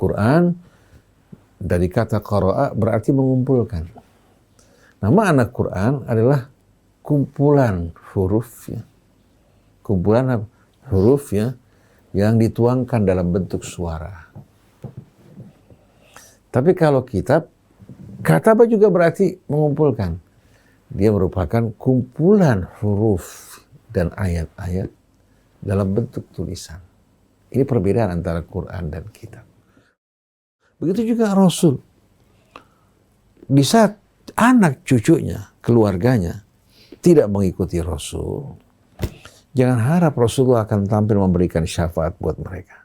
Quran dari kata qara'a berarti mengumpulkan. Nama anak Quran adalah kumpulan huruf ya. Kumpulan huruf ya yang dituangkan dalam bentuk suara. Tapi kalau kitab, kataba juga berarti mengumpulkan. Dia merupakan kumpulan huruf dan ayat-ayat dalam bentuk tulisan. Ini perbedaan antara Quran dan kitab. Begitu juga Rasul. Di saat anak cucunya, keluarganya tidak mengikuti Rasul, jangan harap Rasulullah akan tampil memberikan syafaat buat mereka.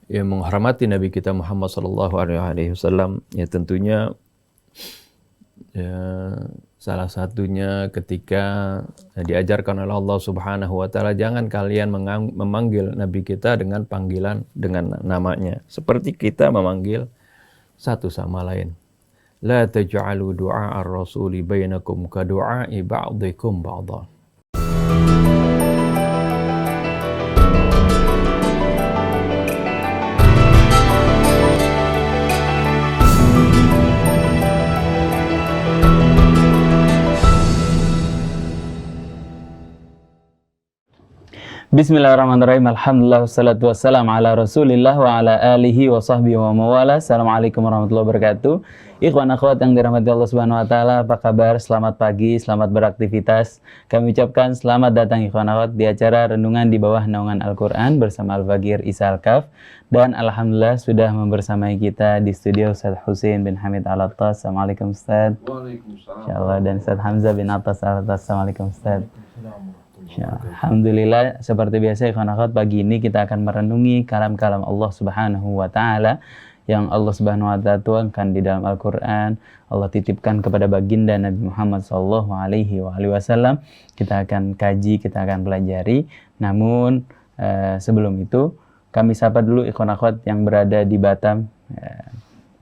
Ya, menghormati Nabi kita Muhammad SAW, ya tentunya ya, salah satunya ketika diajarkan oleh Allah Subhanahu wa taala, jangan kalian memanggil Nabi kita dengan panggilan dengan namanya seperti kita memanggil satu sama lain. La taj'alu du'a ar-rasuli bainakum ka du'a'i ba'dikum ba'dhan. Bismillahirrahmanirrahim. Alhamdulillah wassalatu wassalamu ala Rasulillah wa ala alihi wa sahbihi wa mawala. Assalamualaikum warahmatullahi wabarakatuh. Ikhwan akhwat yang dirahmati Allah Subhanahu wa taala, apa kabar? Selamat pagi, selamat beraktivitas. Kami ucapkan selamat datang ikhwan akhwat di acara renungan di bawah naungan Al-Qur'an bersama Al-Bagir Isa Al-Kaf. Dan alhamdulillah sudah membersamai kita di studio Ustaz Husain bin Hamid Al-Attas. Assalamualaikum Ustaz. Waalaikumsalam. Insyaallah. Dan Ustaz Hamzah bin Attas Al-Attas. Assalamualaikum Ustaz. Alhamdulillah, seperti biasa ikhwan akhwat, pagi ini kita akan merenungi kalam-kalam Allah Subhanahu wa taala yang Allah Subhanahu wa taala tuangkan di dalam Al-Qur'an. Allah titipkan kepada baginda Nabi Muhammad sallallahu alaihi wasallam. Kita akan kaji, kita akan pelajari. Namun sebelum itu kami sapa dulu ikhwan akhwat yang berada di Batam.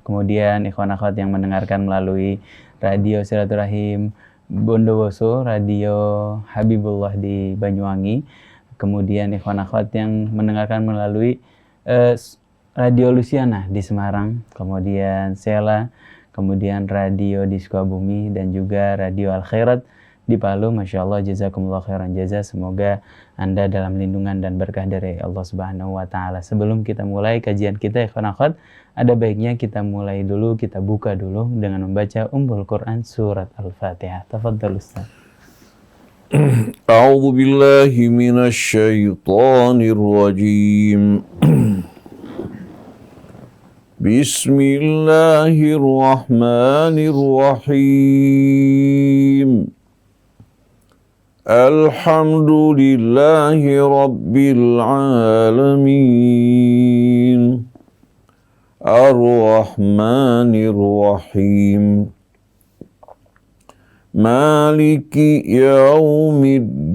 Kemudian ikhwan akhwat yang mendengarkan melalui radio Silaturahim Bondowoso, Radio Habibullah di Banyuwangi, kemudian ikhwan akhwat yang mendengarkan melalui Radio Luciana di Semarang, kemudian Sela, kemudian Radio di Sukabumi, dan juga Radio Al Khairat di Palu. Masya Allah, jazakumullah khairan jaza. Semoga Anda dalam lindungan dan berkah dari Allah Subhanahu wa taala. Sebelum kita mulai kajian kita ikhwan akhwat, ada baiknya kita mulai dulu, kita buka dulu dengan membaca Ummul Quran surat Al-Fatihah. Tafadhal Ustaz. A'udzu billahi minasy syaithanir rajim. Bismillahirrahmanirrahim. Alhamdulillahi rabbil alamin. Ar-Rahmanir Rahim. Maliki yaumiddin.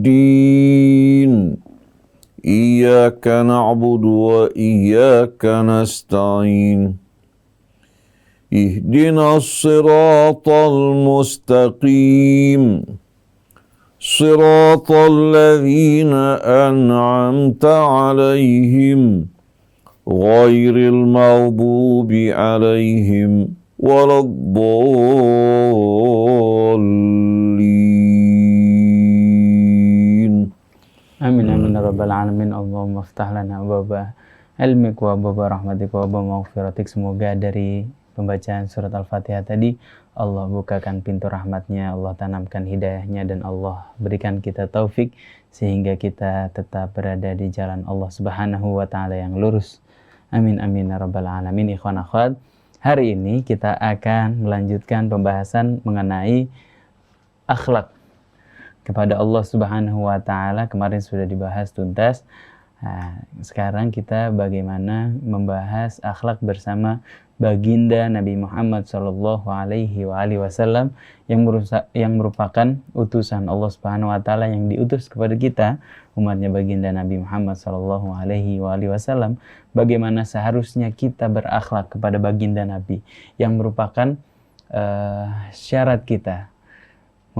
Iyyaka na'budu wa iyyaka nasta'in. Ihdinas siratal mustaqim. Siratal ladzina an'amta 'alaihim ghairil maghdubi 'alaihim waladdallin. Amin amin ya rabbal alamin. Allahumma iftah lana abwaaba ilmik wa abwaaba rahmatik wa abwaaba maghfiratik. Semoga dari pembacaan surat Al-Fatihah tadi Allah bukakan pintu rahmatnya, Allah tanamkan hidayahnya, dan Allah berikan kita taufik sehingga kita tetap berada di jalan Allah Subhanahu wa taala yang lurus. Amin amin ya rabbal alamin. Ikhwan akhwat, hari ini kita akan melanjutkan pembahasan mengenai akhlak kepada Allah Subhanahu wa taala. Kemarin sudah dibahas tuntas. Nah, sekarang kita bagaimana membahas akhlak bersama baginda Nabi Muhammad sallallahu alaihi wasallam yang merupakan utusan Allah Subhanahu wa taala yang diutus kepada kita, umatnya baginda Nabi Muhammad sallallahu alaihi wasallam. Bagaimana seharusnya kita berakhlak kepada baginda Nabi yang merupakan syarat kita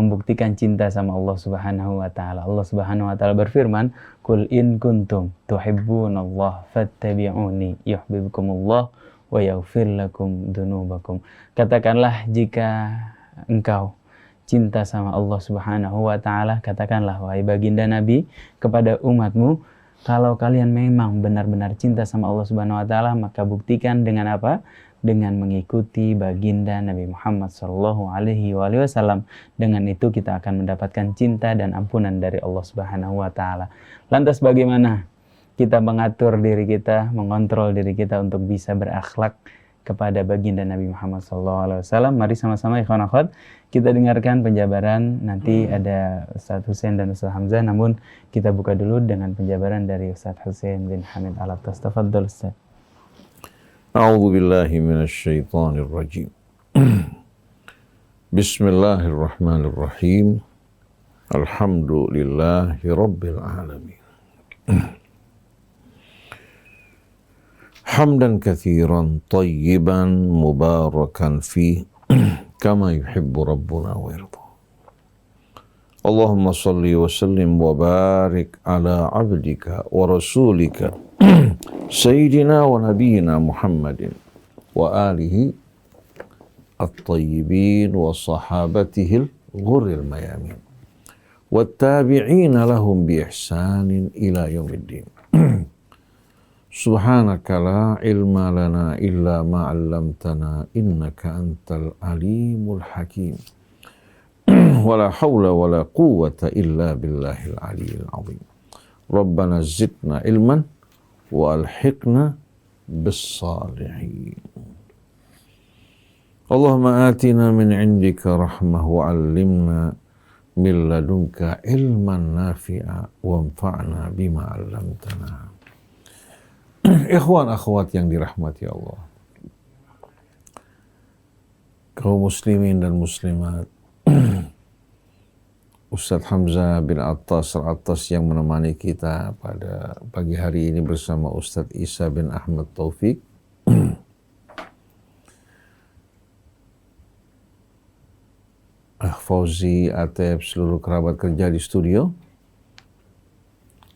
membuktikan cinta sama Allah Subhanahu wa taala. Allah Subhanahu wa taala berfirman, "Qul in kuntum tuhibbunallah fattabi'uni yuhibbukumullah wa yaghfir lakum dzunubakum." Katakanlah jika engkau cinta sama Allah Subhanahu wa taala, katakanlah wahai baginda Nabi kepada umatmu, kalau kalian memang benar-benar cinta sama Allah Subhanahu wa taala, maka buktikan dengan apa? Dengan mengikuti baginda Nabi Muhammad sallallahu alaihi wasallam. Dengan itu kita akan mendapatkan cinta dan ampunan dari Allah Subhanahu wa taala. Lantas bagaimana kita mengatur diri kita, mengontrol diri kita untuk bisa berakhlak kepada baginda Nabi Muhammad sallallahu alaihi wasallam? Mari sama-sama ikhwan akhwat kita dengarkan penjabaran. Nanti ada Ustaz Hussein dan Ustaz Hamzah, namun kita buka dulu dengan penjabaran dari Ustaz Hussein bin Hamid Al-Attas. Tafadhol Ustaz. A'udzu billahi minasy syaithanir rajim. Bismillahirrahmanirrahim. Alhamdulillahi rabbil alamin. Hamdan katsiran thayyiban mubarakan fi kama yuhibbu rabbuna wa yarda. Allahumma salli wa sallim wa barik ala abdika wa rasulika Sayyidina wa Nabiyyina Muhammadin wa alihi at-tayyibin wa sahabatihil ghurril mayamin wa tabi'ina lahum bi ihsanin ila yaumiddin. Subhanaka la ilma lana illa ma 'allamtana innaka antal alimul hakim. Wala hawla wala quwwata illa billahil aliyyil azim. Rabbana zidna ilman wa alhiqna bis-salihin. Allahumma atina min indika rahmah wa 'allimna min ladunka ilman nafi'a wa anfa'na bima 'allamtana. Ikhwan akhwat yang dirahmati Allah, kaum muslimin dan muslimat, Ustaz Hamzah bin Attas Al-Attas yang menemani kita pada pagi hari ini bersama Ustaz Isa bin Ahmad Taufik. Fauzi, Ateb, seluruh kerabat kerja di studio,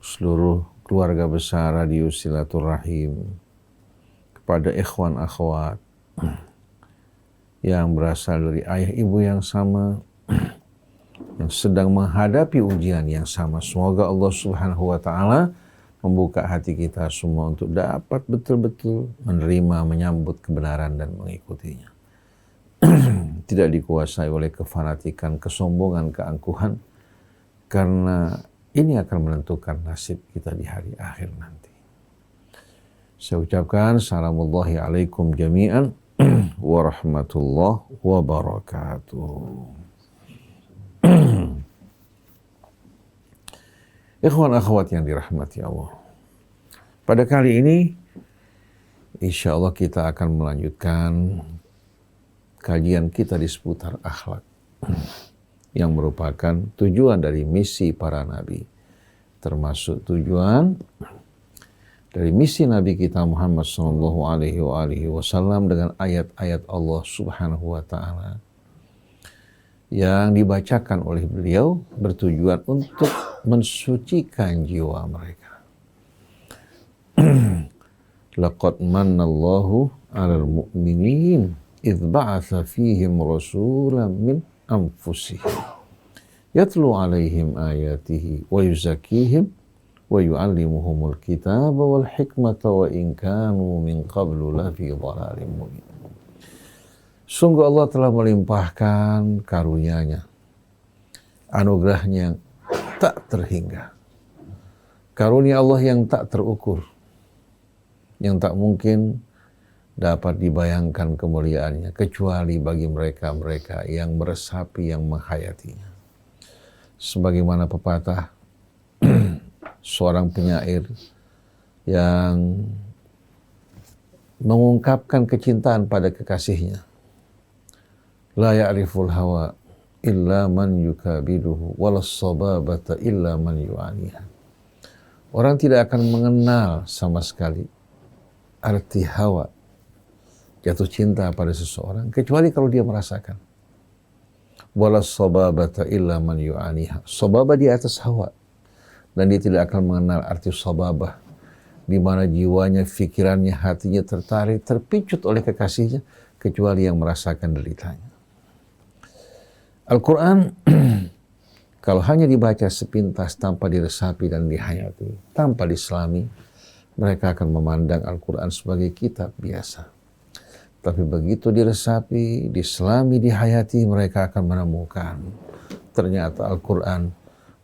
seluruh keluarga besar Radio Silaturahim, kepada ikhwan akhwat yang berasal dari ayah ibu yang sama, yang sedang menghadapi ujian yang sama. Semoga Allah Subhanahu wa taala membuka hati kita semua untuk dapat betul-betul menerima, menyambut kebenaran dan mengikutinya. Tidak dikuasai oleh kefanatikan, kesombongan, keangkuhan, karena ini akan menentukan nasib kita di hari akhir nanti. Saya ucapkan salamullahi alaikum jami'an warahmatullahi wabarakatuh. Ikhwan akhwat yang dirahmati Allah, pada kali ini insya Allah kita akan melanjutkan kajian kita di seputar akhlak yang merupakan tujuan dari misi para nabi, termasuk tujuan dari misi Nabi kita Muhammad sallallahu alaihi wasallam dengan ayat-ayat Allah Subhanahu wa taala yang dibacakan oleh beliau bertujuan untuk mensucikan jiwa mereka. Laqad manallahu 'alal mu'minin idz ba'atsa fihim rasulan min anfusihim yatlu 'alaihim ayatihi wa yuzakkihim wa yu'allimuhumul kitaba wal hikmata wa in kanu min qablu lafi dhalalin mubin. Sungguh Allah telah melimpahkan karunia-Nya, anugerah-Nya yang tak terhingga, karunia Allah yang tak terukur, yang tak mungkin dapat dibayangkan kemuliaannya kecuali bagi mereka-mereka yang meresapi, yang menghayatinya. Sebagaimana pepatah seorang penyair yang mengungkapkan kecintaan pada kekasihnya, la ya'riful hawa illa man yukabiduhu walas sababata illa man yu'aniha. Orang tidak akan mengenal sama sekali arti hawa, jatuh cinta pada seseorang, kecuali kalau dia merasakan. Wala sababata illa man yu'aniha. Sababah di atas hawa. Dan dia tidak akan mengenal arti sababah, di mana jiwanya, fikirannya, hatinya tertarik, terpicut oleh kekasihnya, kecuali yang merasakan deritanya. Al-Quran kalau hanya dibaca sepintas tanpa diresapi dan dihayati, tanpa diselami, mereka akan memandang Al-Quran sebagai kitab biasa. Tapi begitu diresapi, diselami, dihayati, mereka akan menemukan ternyata Al-Quran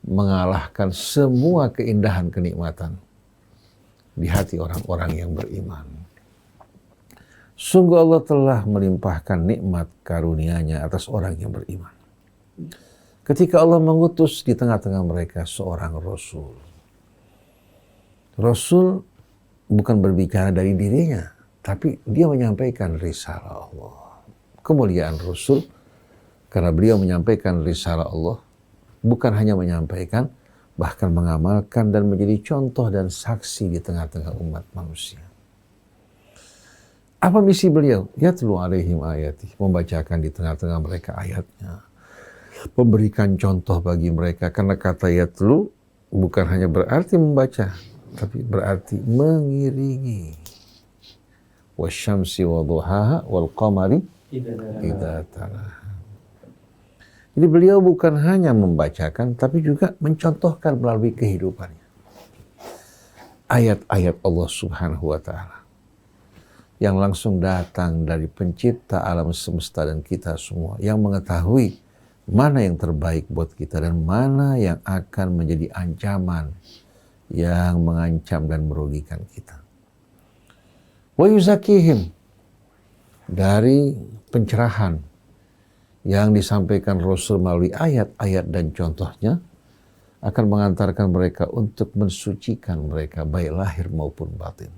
mengalahkan semua keindahan kenikmatan di hati orang-orang yang beriman. Sungguh Allah telah melimpahkan nikmat karunia-Nya atas orang yang beriman. Ketika Allah mengutus di tengah-tengah mereka seorang Rasul. Rasul bukan berbicara dari dirinya, tapi dia menyampaikan risalah Allah. Kemuliaan Rasul, karena beliau menyampaikan risalah Allah, bukan hanya menyampaikan, bahkan mengamalkan dan menjadi contoh dan saksi di tengah-tengah umat manusia. Apa misi beliau? Yatlu alaihim ayati, membacakan di tengah-tengah mereka ayatnya. Memberikan contoh bagi mereka, karena kata yatlu bukan hanya berarti membaca, tapi berarti mengiringi. Wasyamsi waduhaha wal qamari idza talaha. Jadi beliau bukan hanya membacakan, tapi juga mencontohkan melalui kehidupannya. Ayat-ayat Allah Subhanahu wa Ta'ala yang langsung datang dari pencipta alam semesta dan kita semua, yang mengetahui mana yang terbaik buat kita dan mana yang akan menjadi ancaman yang mengancam dan merugikan kita. Wa yuzakihim, dari pencerahan yang disampaikan Rasul melalui ayat-ayat dan contohnya akan mengantarkan mereka untuk mensucikan mereka baik lahir maupun batin.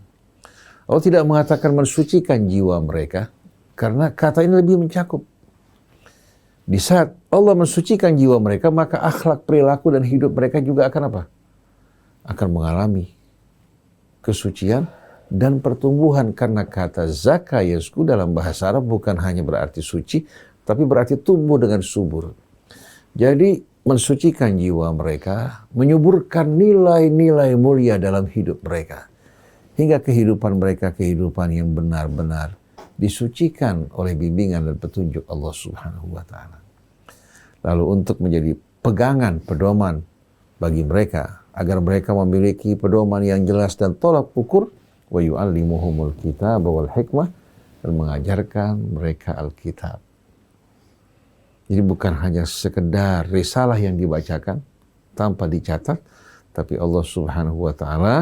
Allah tidak mengatakan mensucikan jiwa mereka karena kata ini lebih mencakup. Di saat Allah mensucikan jiwa mereka, maka akhlak, perilaku dan hidup mereka juga akan apa? Akan mengalami kesucian dan pertumbuhan, karena kata zaka yazku dalam bahasa Arab bukan hanya berarti suci, tapi berarti tumbuh dengan subur. Jadi mensucikan jiwa mereka, menyuburkan nilai-nilai mulia dalam hidup mereka. Hingga kehidupan mereka kehidupan yang benar-benar disucikan oleh bimbingan dan petunjuk Allah Subhanahu wa Ta'ala. Lalu untuk menjadi pegangan, pedoman bagi mereka, agar mereka memiliki pedoman yang jelas dan tolak ukur, wa yu'allimuhumul kitab wal hikmah, dan mengajarkan mereka Alkitab. Jadi bukan hanya sekedar risalah yang dibacakan tanpa dicatat, tapi Allah Subhanahu wa Ta'ala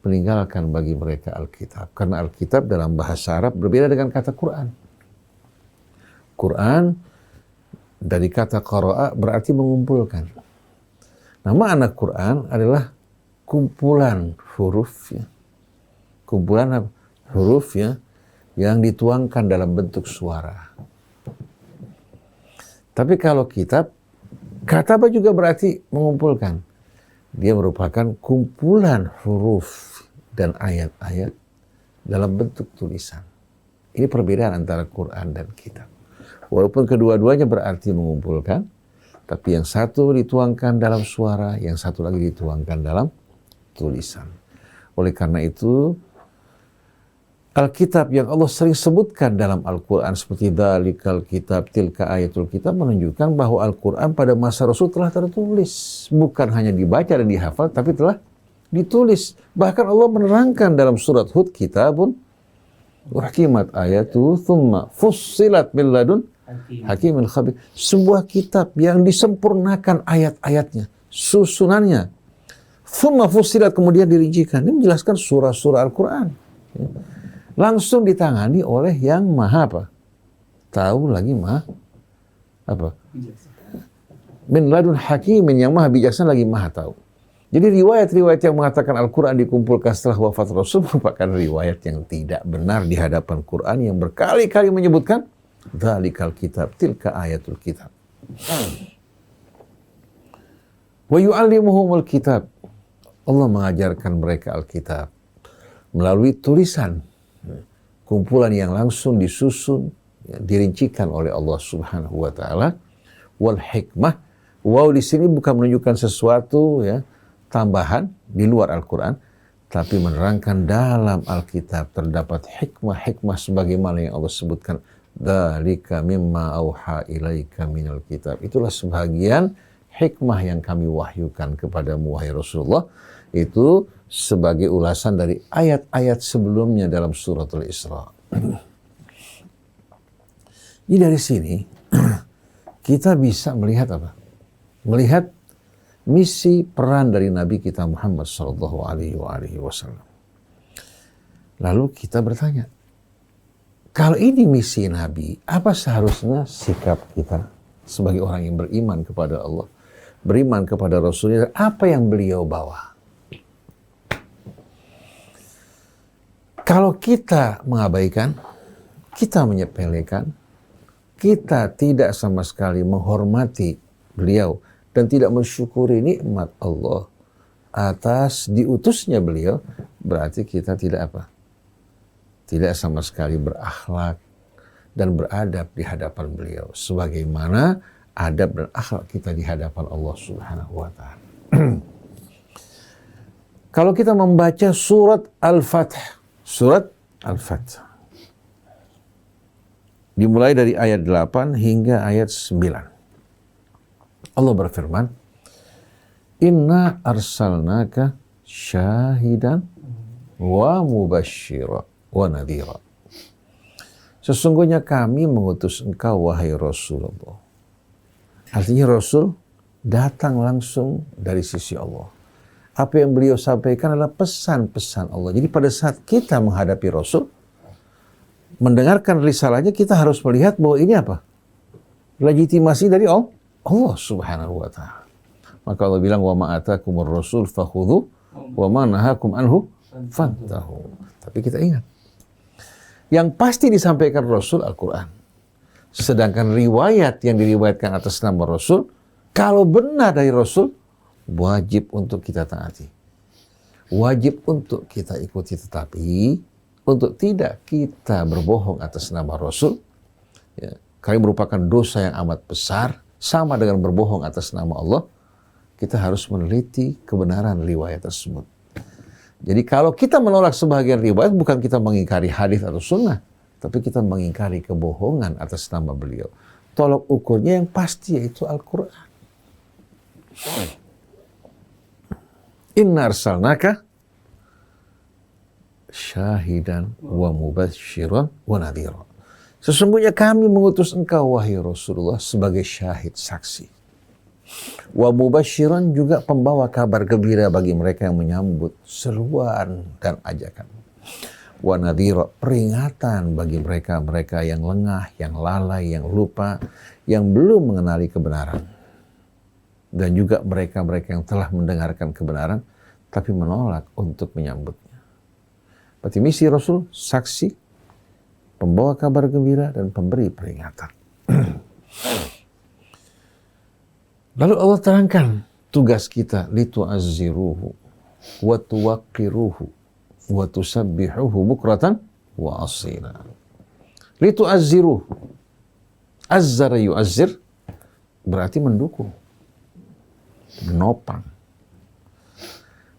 meninggalkan bagi mereka Alkitab. Karena Alkitab dalam bahasa Arab berbeda dengan kata Quran. Quran dari kata qara'a berarti mengumpulkan. Nama anak Quran adalah kumpulan huruf ya. Kumpulan huruf ya yang dituangkan dalam bentuk suara. Tapi kalau kitab, kataba juga berarti mengumpulkan. Dia merupakan kumpulan huruf dan ayat-ayat dalam bentuk tulisan. Ini perbedaan antara Quran dan kitab. Walaupun kedua-duanya berarti mengumpulkan, tapi yang satu dituangkan dalam suara, yang satu lagi dituangkan dalam tulisan. Oleh karena itu, Alkitab yang Allah sering sebutkan dalam Al-Quran seperti dalikal kitab, tilka ayatul kitab, menunjukkan bahwa Al-Quran pada masa Rasul telah tertulis. Bukan hanya dibaca dan dihafal, tapi telah ditulis. Bahkan Allah menerangkan dalam surat Hud, kitabun uhkimat ayatu thumma fussilat bil ladun hakimin khabir. Sebuah kitab yang disempurnakan ayat-ayatnya, susunannya. Thumma fussilat, kemudian dirincikan. Ini menjelaskan surah-surah Al-Quran. Langsung ditangani oleh yang maha apa? Tahu lagi maha apa? Min ladun hakimin, yang maha bijaksana lagi maha tahu. Jadi riwayat-riwayat yang mengatakan Al-Quran dikumpulkan setelah wafat Rasul merupakan riwayat yang tidak benar di hadapan Quran yang berkali-kali menyebutkan dzalikal kitab, tilka ayatul kitab. Wa yu'allimuhumul kitab. Allah mengajarkan mereka Alkitab melalui tulisan, kumpulan yang langsung disusun, dirincikan oleh Allah Subhanahu wa Ta'ala wal hikmah. Wow di sini bukan menunjukkan sesuatu ya tambahan di luar Al-Quran, tapi menerangkan dalam Alkitab terdapat hikmah-hikmah sebagaimana yang Allah sebutkan. Dzalika mimma auha ilaika minal kitab. Itulah sebagian hikmah yang kami wahyukan kepadamu wahai Rasulullah. Itu sebagai ulasan dari ayat-ayat sebelumnya dalam suratul Isra. Jadi dari sini kita bisa melihat apa? Melihat misi peran dari Nabi kita Muhammad sallallahu alaihi wasallam. Lalu kita bertanya, kalau ini misi Nabi, apa seharusnya sikap kita sebagai orang yang beriman kepada Allah, beriman kepada Rasulnya, apa yang beliau bawa? Kalau kita mengabaikan, kita menyepelekan, kita tidak sama sekali menghormati beliau dan tidak mensyukuri nikmat Allah atas diutusnya beliau, berarti kita tidak apa? Tidak sama sekali berakhlak dan beradab di hadapan beliau sebagaimana adab dan akhlak kita di hadapan Allah Subhanahu wa taala. Kalau kita membaca surat Al-Fath dimulai dari ayat 8 hingga ayat 9. Allah berfirman, "Inna arsalnaka syahidan wa mubasysyiran wa nadhira." Sesungguhnya kami mengutus engkau wahai Rasulullah. Artinya Rasul datang langsung dari sisi Allah. Apa yang beliau sampaikan adalah pesan-pesan Allah. Jadi pada saat kita menghadapi Rasul, mendengarkan risalahnya, kita harus melihat bahwa ini apa? Legitimasi dari Allah Subhanahu wa taala. Maka Allah bilang, "Wa ma atakumur rasul fakhudhu wa ma nahakum anhu fantahu." Tapi kita ingat, yang pasti disampaikan Rasul Al-Quran. Sedangkan riwayat yang diriwayatkan atas nama Rasul, kalau benar dari Rasul, wajib untuk kita taati. Wajib untuk kita ikuti, tetapi untuk tidak kita berbohong atas nama Rasul, ya, karena merupakan dosa yang amat besar, sama dengan berbohong atas nama Allah, kita harus meneliti kebenaran riwayat tersebut. Jadi kalau kita menolak sebagian riwayat, bukan kita mengingkari hadis atau sunnah, tapi kita mengingkari kebohongan atas nama beliau. Tolok ukurnya yang pasti yaitu Al-Quran. Inna arsalnaka syahidan wa mubasysyiran wa nadhira. Sesungguhnya kami mengutus engkau wahai Rasulullah sebagai syahid, saksi. Wa mubasysyiran, juga pembawa kabar gembira bagi mereka yang menyambut seruan dan ajakan. Wa nadhira, peringatan bagi mereka yang lengah, yang lalai, yang lupa, yang belum mengenali kebenaran. Dan juga mereka yang telah mendengarkan kebenaran tapi menolak untuk menyambutnya. Berarti misi Rasul, saksi, pembawa kabar gembira, dan pemberi peringatan. Lalu Allah terangkan tugas kita, litu'azziruhu wa tuwaqqiruhu wa tusabbihuhu bukratan wa asila. Litu'azziruhu, azzara yu'azzir, berarti mendukung,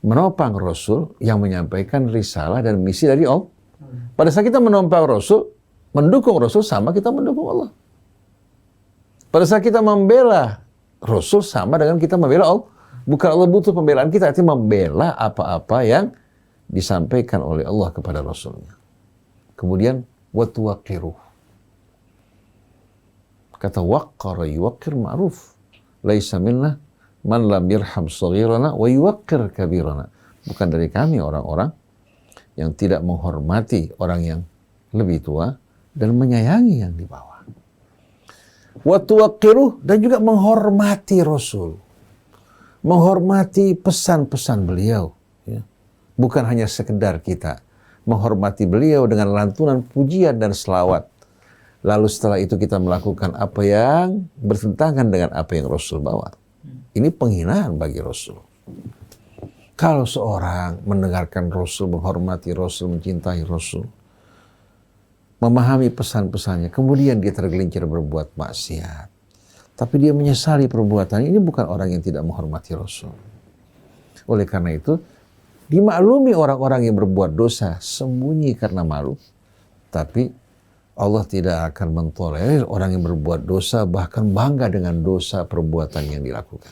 menopang Rasul yang menyampaikan risalah dan misi dari Allah. Pada saat kita menopang Rasul, mendukung Rasul, sama kita mendukung Allah. Pada saat kita membela Rasul, sama dengan kita membela Allah. Bukan Allah butuh pembelaan kita, artinya membela apa-apa yang disampaikan oleh Allah kepada Rasulnya. Kemudian, wa tuwaqqiruh. Kata waqqara yuwaqqir ma'ruf. Laisa minna man lam yarham saghirana wa yuwaqqir kabirana. Bukan dari kami orang-orang yang tidak menghormati orang yang lebih tua dan menyayangi yang di bawah. Wa tuwaqqiruh, dan juga menghormati Rasul. Menghormati pesan-pesan beliau. Ya. Bukan hanya sekedar kita menghormati beliau dengan lantunan pujian dan selawat. Lalu setelah itu kita melakukan apa yang bertentangan dengan apa yang Rasul bawa. Ini penghinaan bagi Rasul. Kalau seorang mendengarkan Rasul, menghormati Rasul, mencintai Rasul, memahami pesan-pesannya, kemudian dia tergelincir berbuat maksiat, tapi dia menyesali perbuatannya, ini bukan orang yang tidak menghormati Rasul. Oleh karena itu, dimaklumi orang-orang yang berbuat dosa sembunyi karena malu, tapi Allah tidak akan mentolerir orang yang berbuat dosa, bahkan bangga dengan dosa perbuatan yang dilakukan.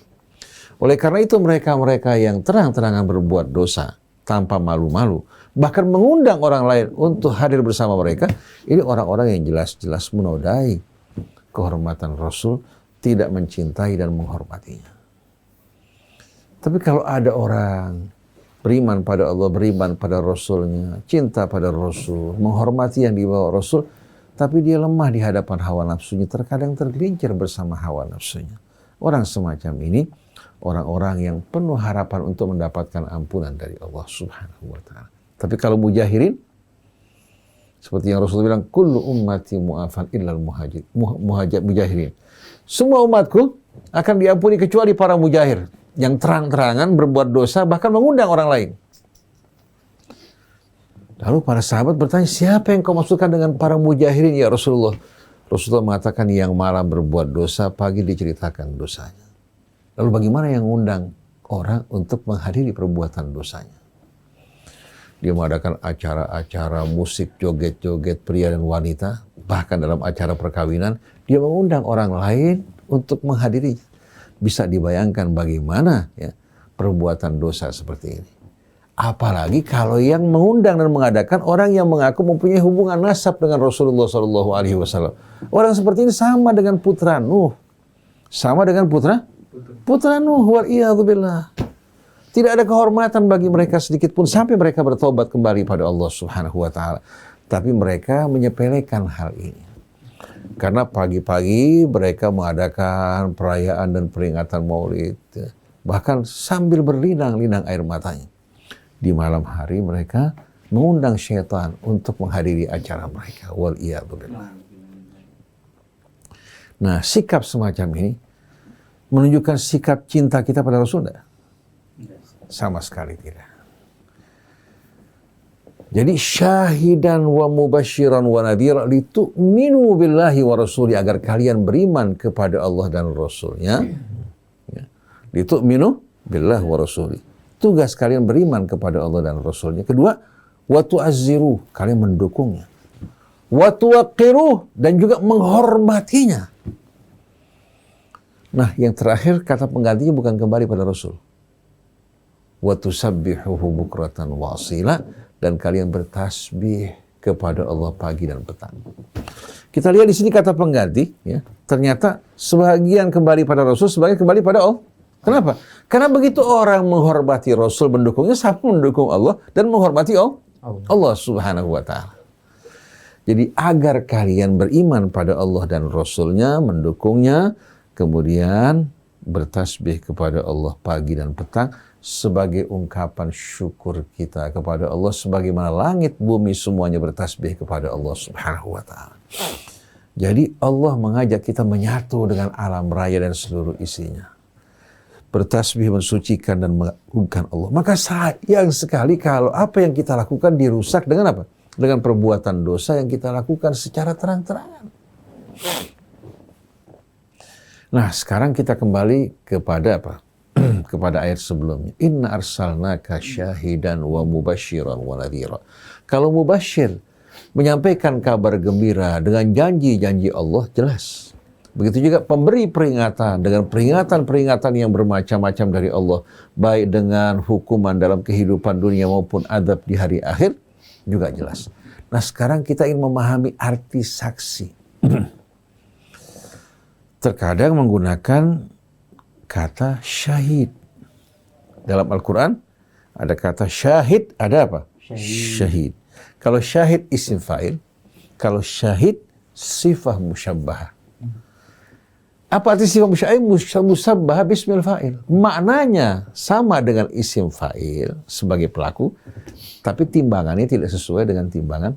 Oleh karena itu mereka-mereka yang terang-terangan berbuat dosa tanpa malu-malu, bahkan mengundang orang lain untuk hadir bersama mereka, ini orang-orang yang jelas-jelas menodai kehormatan Rasul, tidak mencintai dan menghormatinya. Tapi kalau ada orang beriman pada Allah, beriman pada Rasulnya, cinta pada Rasul, menghormati yang dibawa Rasul, tapi dia lemah di hadapan hawa nafsunya, terkadang tergelincir bersama hawa nafsunya. Orang semacam ini, orang-orang yang penuh harapan untuk mendapatkan ampunan dari Allah Subhanahu wa Ta'ala. Tapi kalau mujahirin, seperti yang Rasul bilang, kullu ummati mu'afan illal mujahirin. Semua umatku akan diampuni kecuali para mujahir yang terang-terangan berbuat dosa, bahkan mengundang orang lain. Lalu para sahabat bertanya, siapa yang kau maksudkan dengan para mujahirin ya Rasulullah? Rasulullah mengatakan yang malam berbuat dosa, pagi diceritakan dosanya. Lalu bagaimana yang mengundang orang untuk menghadiri perbuatan dosanya? Dia mengadakan acara-acara musik, joget-joget pria dan wanita, bahkan dalam acara perkawinan, dia mengundang orang lain untuk menghadiri. Bisa dibayangkan bagaimana ya perbuatan dosa seperti ini. Apalagi kalau yang mengundang dan mengadakan orang yang mengaku mempunyai hubungan nasab dengan Rasulullah SAW. Orang seperti ini sama dengan putra Nuh. Sama dengan putra Nuh, wal'iyadzubillah. Tidak ada kehormatan bagi mereka sedikit pun sampai mereka bertobat kembali pada Allah Subhanahu wa Ta'ala. Tapi mereka menyepelekan hal ini. Karena pagi-pagi mereka mengadakan perayaan dan peringatan Maulid, bahkan sambil berlinang-linang air matanya. Di malam hari mereka mengundang syaitan untuk menghadiri acara mereka. Wal'iyadzubillah. Nah, sikap semacam ini menunjukkan sikap cinta kita pada Rasulullah? Sama sekali tidak. Jadi syahidan wa mubasyiran wa nadhira litu'minu billahi wa rasuli, agar kalian beriman kepada Allah dan Rasulnya. Ya. Litu'minu billahi wa rasuli. Tugas kalian beriman kepada Allah dan Rasulnya. Kedua, wa tu'azziru, kalian mendukungnya. Wa tuwaqqiru, dan juga menghormatinya. Nah, yang terakhir kata penggantinya bukan kembali pada Rasul. Wa tusabbihuhu bukratan wa asila, dan kalian bertasbih kepada Allah pagi dan petang. Kita lihat di sini kata pengganti, ya. Ternyata sebagian kembali pada Rasul, sebagian kembali pada Allah. Kenapa? Karena begitu orang menghormati Rasul, mendukungnya, sama mendukung Allah dan menghormati Allah Subhanahu wa Ta'ala. Jadi agar kalian beriman pada Allah dan Rasulnya, mendukungnya, kemudian bertasbih kepada Allah pagi dan petang, sebagai ungkapan syukur kita kepada Allah, sebagaimana langit bumi semuanya bertasbih kepada Allah Subhanahu wa Ta'ala. Jadi Allah mengajak kita menyatu dengan alam raya dan seluruh isinya. Bertasbih, mensucikan dan mengagungkan Allah. Maka sayang sekali kalau apa yang kita lakukan dirusak dengan apa? Dengan perbuatan dosa yang kita lakukan secara terang-terangan. Nah, sekarang kita kembali kepada apa? Kepada ayat sebelumnya. Inna arsalnaka syahidan wa mubasyiran wa nadhira. Kalau mubasyir menyampaikan kabar gembira dengan janji-janji Allah, jelas. Begitu juga pemberi peringatan dengan peringatan-peringatan yang bermacam-macam dari Allah, baik dengan hukuman dalam kehidupan dunia maupun adab di hari akhir, juga jelas. Nah, sekarang kita ingin memahami arti saksi. Terkadang menggunakan kata syahid. Dalam Al-Quran ada kata syahid, ada apa? Syahid. Kalau syahid isim fa'il, kalau syahid sifah musyabbahah. Apa arti sifah musyabbahah bismil fa'il? Maknanya sama dengan isim fa'il sebagai pelaku, tapi timbangannya tidak sesuai dengan timbangan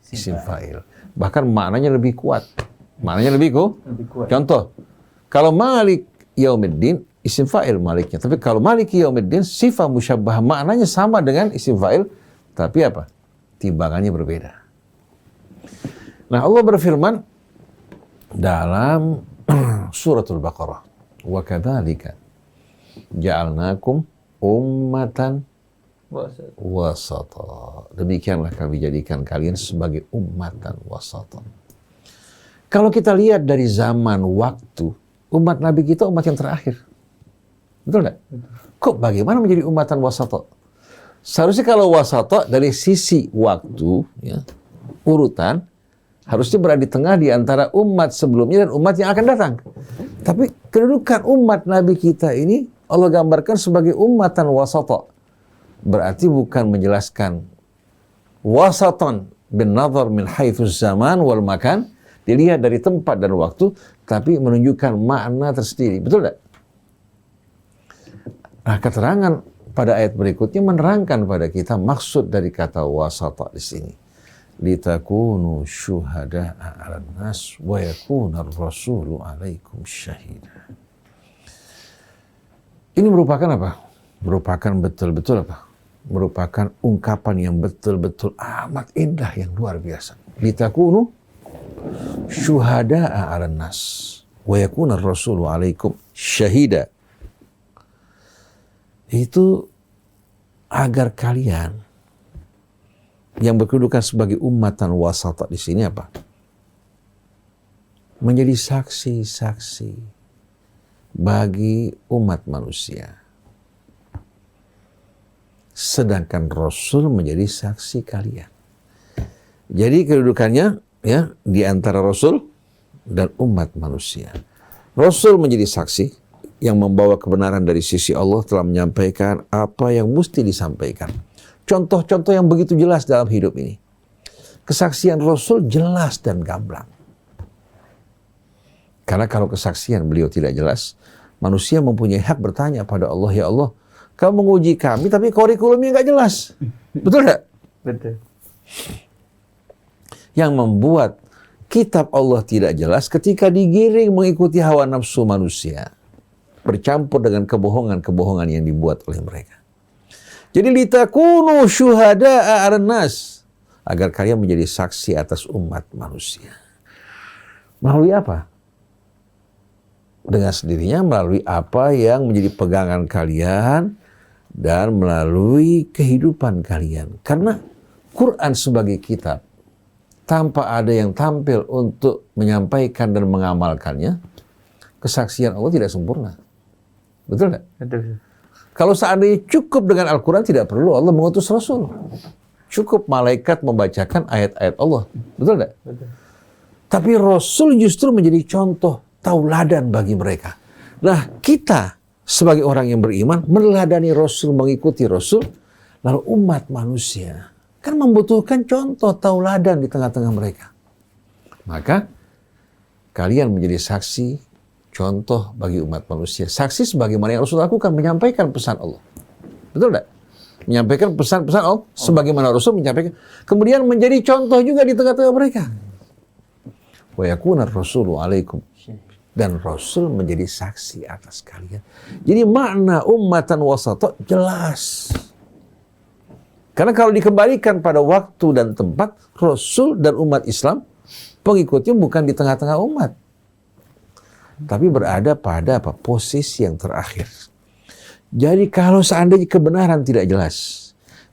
isim fa'il. Bahkan maknanya lebih kuat. Maknanya lebih kuat. Contoh, kalau Malik Yaumiddin, isim fa'il maliknya. Tapi kalau Maliki Yaumiddin, sifah musyabbah, maknanya sama dengan isim fa'il, tapi apa? Timbangannya berbeda. Nah, Allah berfirman dalam Suratul Baqarah. Wa kadzalika ja'alnakum ummatan wasata. Demikianlah kami jadikan kalian sebagai ummatan wasata. Kalau kita lihat dari zaman waktu, umat Nabi kita umat yang terakhir. Betul nggak? Kok bagaimana menjadi ummatan wasata? Seharusnya kalau wasata dari sisi waktu, ya, urutan, harusnya berada di tengah di antara umat sebelumnya dan umat yang akan datang. Tapi kedudukan umat Nabi kita ini Allah gambarkan sebagai ummatan wasata. Berarti bukan menjelaskan wasatan bin nazar min haitsus zaman wal makan, dilihat dari tempat dan waktu, tapi menunjukkan makna tersendiri. Betul tidak? Nah, keterangan pada ayat berikutnya menerangkan pada kita maksud dari kata wasata di sini. Litakunu syuhada'a 'alan nas wa yakuna ar-rasulu 'alaikum syahida. Ini merupakan apa? Merupakan betul-betul apa? Merupakan ungkapan yang betul-betul amat indah yang luar biasa. Litakunu syuhada'a 'alan nas wa yakuna ar-rasulu 'alaikum syahida. Itu agar kalian yang berkedudukan sebagai ummatan wasata di sini apa? Menjadi saksi-saksi bagi umat manusia. Sedangkan Rasul menjadi saksi kalian. Jadi kedudukannya ya di antara Rasul dan umat manusia. Rasul menjadi saksi yang membawa kebenaran dari sisi Allah, telah menyampaikan apa yang mesti disampaikan. Contoh-contoh yang begitu jelas dalam hidup ini. Kesaksian Rasul jelas dan gamblang. Karena kalau kesaksian beliau tidak jelas, manusia mempunyai hak bertanya pada Allah, ya Allah, kau menguji kami tapi kurikulumnya nggak jelas. Betul nggak? Betul. Yang membuat kitab Allah tidak jelas ketika digiring mengikuti hawa nafsu manusia. Bercampur dengan kebohongan-kebohongan yang dibuat oleh mereka. Jadi litakunu syuhada'a 'alan nas, agar kalian menjadi saksi atas umat manusia. Melalui apa? Dengan sendirinya melalui apa yang menjadi pegangan kalian dan melalui kehidupan kalian. Karena Quran sebagai kitab, tanpa ada yang tampil untuk menyampaikan dan mengamalkannya, kesaksian Allah tidak sempurna. Betul nggak? Betul. Kalau seandainya cukup dengan Al-Quran, tidak perlu Allah mengutus Rasul. Cukup malaikat membacakan ayat-ayat Allah. Betul nggak? Betul. Tapi Rasul justru menjadi contoh tauladan bagi mereka. Nah, kita sebagai orang yang beriman meneladani Rasul, mengikuti Rasul, lalu umat manusia kan membutuhkan contoh tauladan di tengah-tengah mereka. Maka kalian menjadi saksi, contoh bagi umat manusia. Saksi sebagaimana yang Rasul lakukan, menyampaikan pesan Allah. Betul tidak? Menyampaikan pesan-pesan Allah sebagaimana Rasul menyampaikan. Kemudian menjadi contoh juga di tengah-tengah mereka. Wa yakuna ar-rasulu 'alaikum. Dan Rasul menjadi saksi atas kalian. Jadi makna ummatan wasata jelas. Karena kalau dikembalikan pada waktu dan tempat, Rasul dan umat Islam pengikutnya bukan di tengah-tengah umat, tapi berada pada apa? Posisi yang terakhir. Jadi kalau seandainya kebenaran tidak jelas,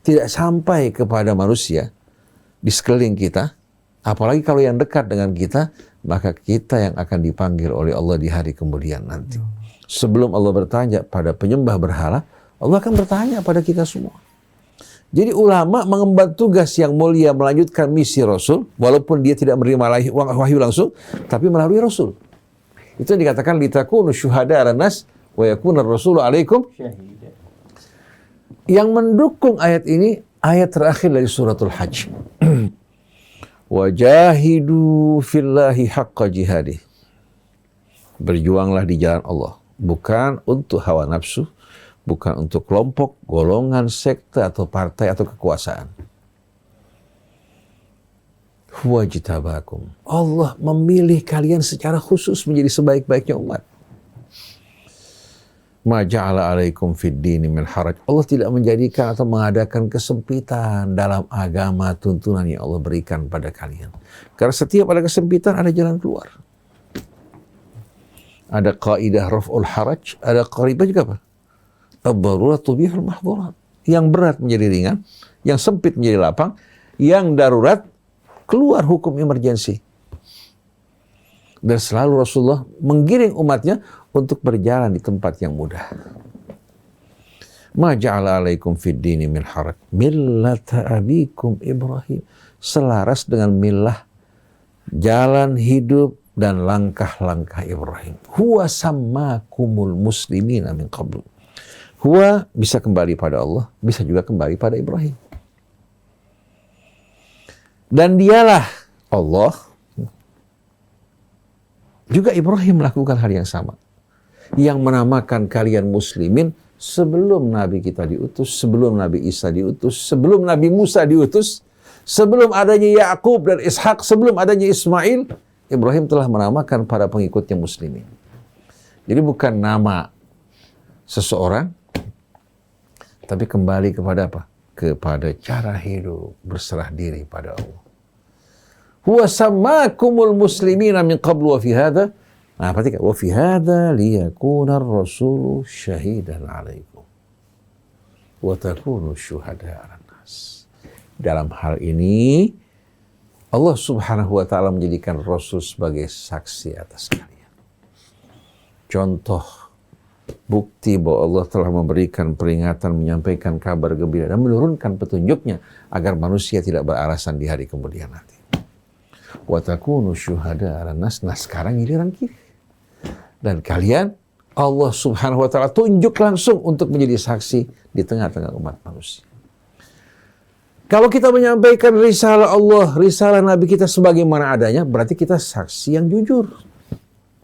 tidak sampai kepada manusia di sekeliling kita, apalagi kalau yang dekat dengan kita, maka kita yang akan dipanggil oleh Allah di hari kemudian nanti. Sebelum Allah bertanya pada penyembah berhala, Allah akan bertanya pada kita semua. Jadi ulama mengemban tugas yang mulia melanjutkan misi Rasul, walaupun dia tidak menerima wahyu langsung, tapi melalui Rasul. Itu yang dikatakan litakunu syuhada 'alan nas wa yakuna ar-rasulu 'alaikum syahida. Yang mendukung ayat ini ayat terakhir dari suratul Hajj. Wajahidu fillahi haqqa jihadih. Berjuanglah di jalan Allah, bukan untuk hawa nafsu, bukan untuk kelompok, golongan, sekte atau partai atau kekuasaan. Wajitabakum. Allah memilih kalian secara khusus menjadi sebaik-baiknya umat. Ma ja'ala 'alaikum fid dini min haraj. Allah tidak menjadikan atau mengadakan kesempitan dalam agama, tuntunan yang Allah berikan pada kalian. Karena setiap ada kesempitan ada jalan keluar. Ada kaidah raf'ul haraj, ada kaidah juga apa? Ad-darurat tubihul mahdhurat. Yang berat menjadi ringan, yang sempit menjadi lapang, yang darurat keluar hukum emergensi. Dan selalu Rasulullah menggiring umatnya untuk berjalan di tempat yang mudah. Ma ja'ala alaikum fid dini min haraj millata abikum Ibrahim. Selaras dengan millah, jalan hidup dan langkah-langkah Ibrahim. Huwa sammakumul muslimina min qablu. Huwa bisa kembali pada Allah, bisa juga kembali pada Ibrahim. Dan dialah Allah, juga Ibrahim melakukan hal yang sama. Yang menamakan kalian muslimin sebelum Nabi kita diutus, sebelum Nabi Isa diutus, sebelum Nabi Musa diutus, sebelum adanya Yakub dan Ishak, sebelum adanya Ismail, Ibrahim telah menamakan para pengikutnya muslimin. Jadi bukan nama seseorang, tapi kembali kepada apa? Kepada cara hidup, berserah diri pada Allah. Huwa sammakumul muslimina min qablu wa fi hadha. Nah, perhatikan, wa fi hadha liyakuna ar-rasulu syahidan 'alaikum wa takunu syuhada'a 'alan nas. Dalam hal ini Allah Subhanahu wa taala menjadikan Rasul sebagai saksi atas kalian. Contoh bukti bahwa Allah telah memberikan peringatan, menyampaikan kabar gembira dan menurunkan petunjuknya agar manusia tidak beralasan di hari kemudian nanti. Wa takunu syuhada'a 'alan nas. Nah, sekarang giliran kita. Dan kalian, Allah Subhanahu wa taala tunjuk langsung untuk menjadi saksi di tengah-tengah umat manusia. Kalau kita menyampaikan risalah Allah, risalah Nabi kita sebagaimana adanya, berarti kita saksi yang jujur.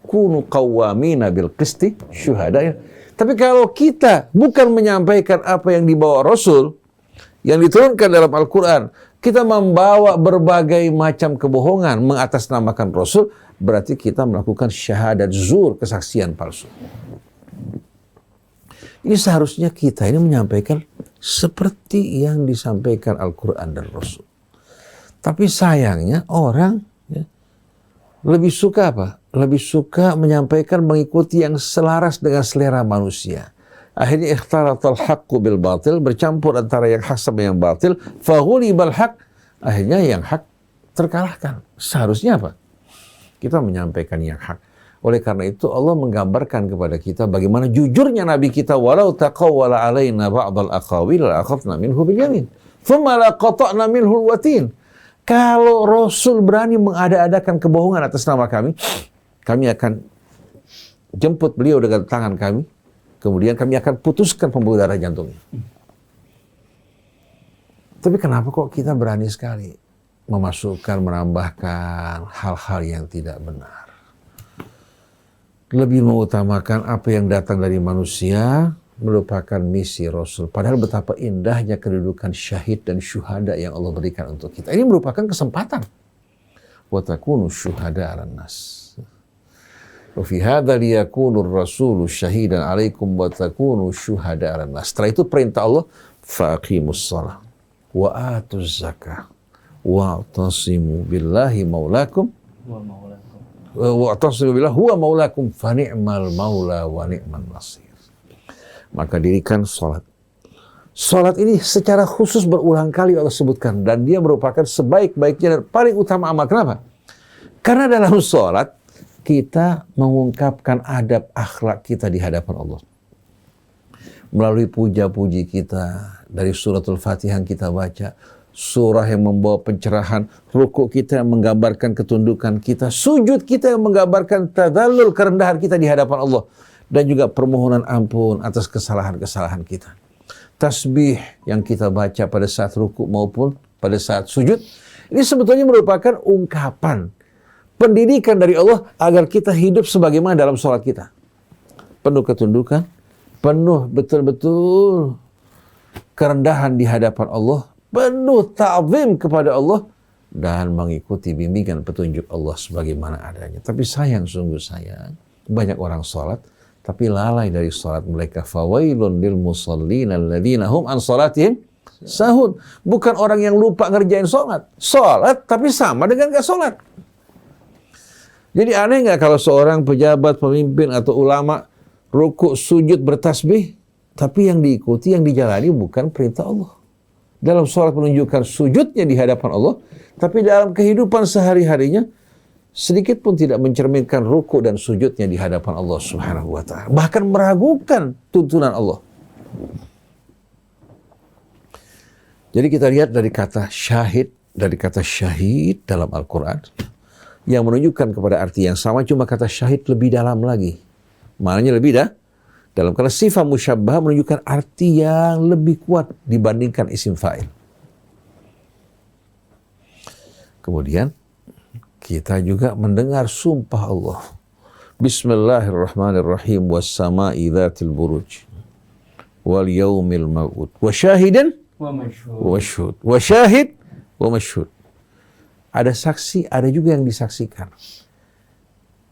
Kunu qawwamina bil qisti syuhada. Tapi kalau kita bukan menyampaikan apa yang dibawa Rasul, yang diturunkan dalam Al-Quran, kita membawa berbagai macam kebohongan, mengatasnamakan Rasul, berarti kita melakukan syahadat zur, kesaksian palsu. Ini seharusnya kita ini menyampaikan seperti yang disampaikan Al-Quran dan Rasul. Tapi sayangnya orang lebih suka apa? Lebih suka menyampaikan mengikuti yang selaras dengan selera manusia. Akhirnya ikhtalatal haqqu bil batil, bercampur antara yang hak sama yang batil, faghulibal haq, akhirnya yang hak terkalahkan. Seharusnya apa? Kita menyampaikan yang hak. Oleh karena itu Allah menggambarkan kepada kita bagaimana jujurnya Nabi kita, walau taqawwala alaina ba'dal aqawil la akhadna minhu bil yamin thumma la qata'na minhu watin. Kalau Rasul berani mengada-adakan kebohongan atas nama kami akan jemput beliau dengan tangan kami, kemudian kami akan putuskan pembuluh darah jantungnya. Tapi kenapa kok kita berani sekali memasukkan, menambahkan hal-hal yang tidak benar? Lebih mengutamakan apa yang datang dari manusia, melupakan misi Rasul. Padahal betapa indahnya kedudukan syahid dan syuhada yang Allah berikan untuk kita. Ini merupakan kesempatan. Wa takunu syuhada 'alan nas. Wa fi hadza liyakunu ar-rasulu syahidan 'alaikum wa takunu syuhada 'alan nas. Setelah itu perintah Allah, faqimus shalah wa atuz zakah wa'tasimu billahi maulakum wa'tasimu billahi huwa maulakum fa ni'mal maula wa ni'man nasir. Maka dirikan salat. Salat ini secara khusus berulang kali Allah sebutkan dan dia merupakan sebaik-baiknya dan paling utama amal. Kenapa? Karena dalam salat kita mengungkapkan adab akhlak kita di hadapan Allah. Melalui puja-puji kita, dari suratul Fatihah yang kita baca, surah yang membawa pencerahan, rukuk kita yang menggambarkan ketundukan kita, sujud kita yang menggambarkan tadallul, kerendahan kita di hadapan Allah, dan juga permohonan ampun atas kesalahan-kesalahan kita. Tasbih yang kita baca pada saat rukuk maupun pada saat sujud, ini sebetulnya merupakan ungkapan pendidikan dari Allah agar kita hidup sebagaimana dalam sholat kita. Penuh ketundukan, penuh betul-betul kerendahan di hadapan Allah, penuh ta'zim kepada Allah, dan mengikuti bimbingan petunjuk Allah sebagaimana adanya. Tapi sayang, sungguh sayang, banyak orang sholat, tapi lalai dari sholat mereka. Fawailun lil musallin alladzina hum an sholatihim sahun. Bukan orang yang lupa ngerjain sholat. Sholat, tapi sama dengan gak sholat. Jadi aneh nggak kalau seorang pejabat, pemimpin atau ulama rukuk, sujud, bertasbih, tapi yang diikuti, yang dijalani bukan perintah Allah. Dalam sholat menunjukkan sujudnya di hadapan Allah, tapi dalam kehidupan sehari-harinya sedikit pun tidak mencerminkan rukuk dan sujudnya di hadapan Allah Subhanahu wa Ta'ala. Bahkan meragukan tuntunan Allah. Jadi kita lihat dari kata syahid dalam Al-Quran yang menunjukkan kepada arti yang sama, cuma kata syahid lebih dalam lagi. Maknanya lebih dalam, karena sifat musyabbah menunjukkan arti yang lebih kuat dibandingkan isim fa'il. Kemudian kita juga mendengar sumpah Allah. Bismillahirrahmanirrahim. Was-sama'i dzatil buruj wal yaumil maw'ud wa syahidin wa masyhud. Wa syahid wa masyhud. Ada saksi, ada juga yang disaksikan.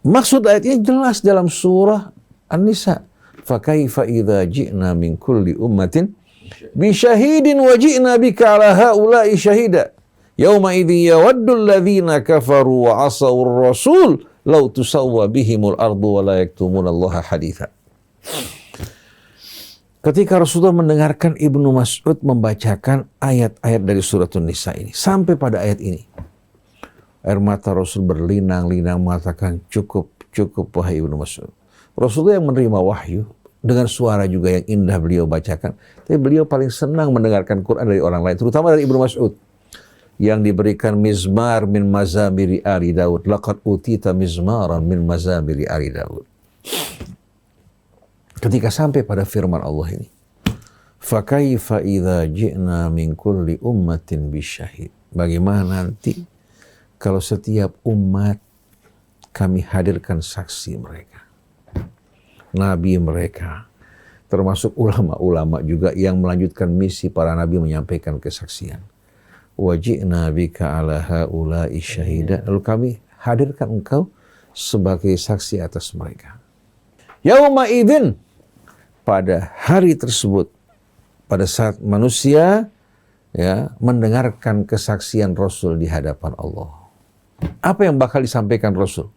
Maksud ayat ini jelas dalam surah An-Nisa. Fakaifa idza ji'na min kulli ummatin bi syahidin wa ji'na bika ala haula'i syahida. Yauma idzin yawaddu alladhina kafaru wa 'asawur rasul law tusawwa bihimul ardu wa la yaktumuna Allah haditha. Ketika Rasulullah mendengarkan Ibnu Mas'ud membacakan ayat-ayat dari surat An-Nisa ini sampai pada ayat ini, air mata Rasul berlinang-linang mengatakan, cukup wahai Ibnu Mas'ud. Rasulullah yang menerima wahyu dengan suara juga yang indah beliau bacakan, tapi beliau paling senang mendengarkan Quran dari orang lain, terutama dari Ibnu Mas'ud yang diberikan mizmar min mazamiri ali Daud. Laqad utita mizmaran min mazamiri ali Daud. Ketika sampai pada firman Allah ini, fakaifa idza ji'na min kulli ummatin bisyahid. Bagaimana nanti kalau setiap umat kami hadirkan saksi mereka, nabi mereka, termasuk ulama-ulama juga yang melanjutkan misi para nabi menyampaikan kesaksian. Waji'na bika ala haula'i syahida. Lalu kami hadirkan engkau sebagai saksi atas mereka. Yauma idzin, pada hari tersebut, pada saat manusia mendengarkan kesaksian Rasul di hadapan Allah. Apa yang bakal disampaikan Rasul?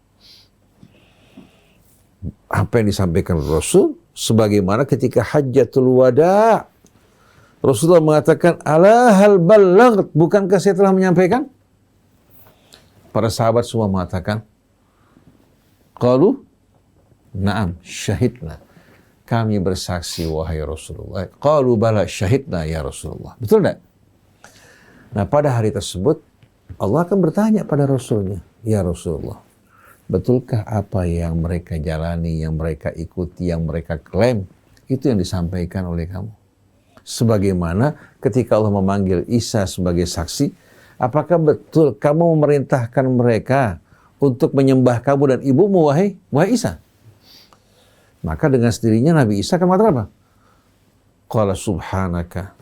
Apa yang disampaikan Rasul? Sebagaimana ketika Hajjatul Wada, Rasulullah mengatakan, ala hal ballagh, bukankah saya telah menyampaikan? Para sahabat semua mengatakan, qalu na'am syahidna, kami bersaksi wahai Rasulullah. Qalu bala syahidna ya Rasulullah. Betul tidak? Nah, pada hari tersebut Allah akan bertanya pada Rasulnya, ya Rasulullah, betulkah apa yang mereka jalani, yang mereka ikuti, yang mereka klaim, itu yang disampaikan oleh kamu? Sebagaimana ketika Allah memanggil Isa sebagai saksi, apakah betul kamu memerintahkan mereka untuk menyembah kamu dan ibumu, wahai Isa? Maka dengan sendirinya Nabi Isa akan mengatakan apa? Qala subhanaka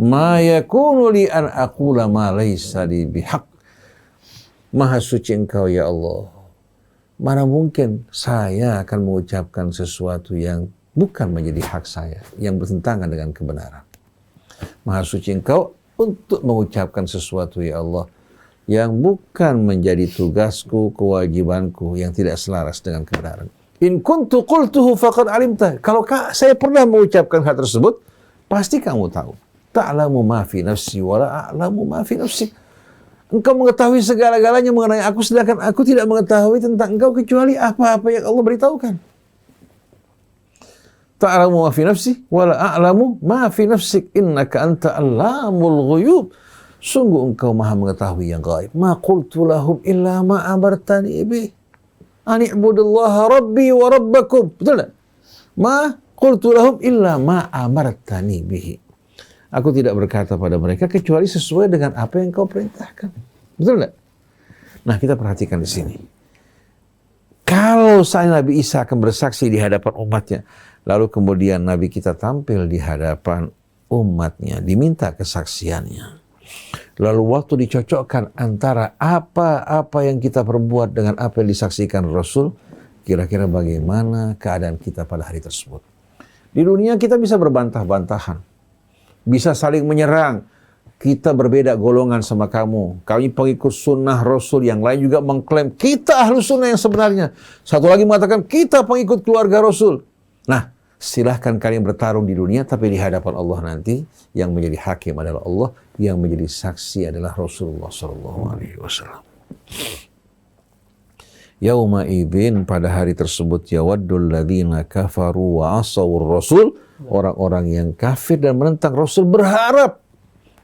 ma yakunu li an aqula ma laysa li bihaq. Maha suci engkau ya Allah. Mana mungkin saya akan mengucapkan sesuatu yang bukan menjadi hak saya, yang bertentangan dengan kebenaran. Maha suci engkau untuk mengucapkan sesuatu ya Allah yang bukan menjadi tugasku, kewajibanku, yang tidak selaras dengan kebenaran. In kuntu qultuhu faqad alimta. Kalau saya pernah mengucapkan hal tersebut, pasti kamu tahu. Ta'lamu ma fi nafsi wa la a'lamu ma fi nafsi. Engkau mengetahui segala-galanya mengenai aku, sedangkan aku tidak mengetahui tentang engkau kecuali apa-apa yang Allah beritahukan. Ta'lamu ma fi nafsi wa la a'lamu ma fi nafsik innaka anta allamul ghuyub. Sungguh engkau maha mengetahui yang gaib. Ma qultu lahum illa ma amartani bih. An i'budullaha rabbi wa rabbakum. Betul tak? Ma qultu lahum illa ma amartani bihi. Aku tidak berkata pada mereka kecuali sesuai dengan apa yang kau perintahkan. Betul tak? Nah, kita perhatikan di sini. Kalau saya Nabi Isa akan bersaksi di hadapan umatnya, lalu kemudian Nabi kita tampil di hadapan umatnya, diminta kesaksiannya. Lalu waktu dicocokkan antara apa yang kita perbuat dengan apa yang disaksikan Rasul, kira-kira bagaimana keadaan kita pada hari tersebut. Di dunia kita bisa berbantah-bantahan, bisa saling menyerang, kita berbeda golongan sama kamu. Kami pengikut sunnah Rasul. Yang lain juga mengklaim kita ahlu sunnah yang sebenarnya. Satu lagi mengatakan kita pengikut keluarga Rasul. Nah, silahkan kalian bertarung di dunia, tapi di hadapan Allah nanti yang menjadi hakim adalah Allah, yang menjadi saksi adalah Rasulullah SAW. Yauma idzin, pada hari tersebut, yawaddul ladzina kafaru wa asawur rasul, orang-orang yang kafir dan menentang Rasul berharap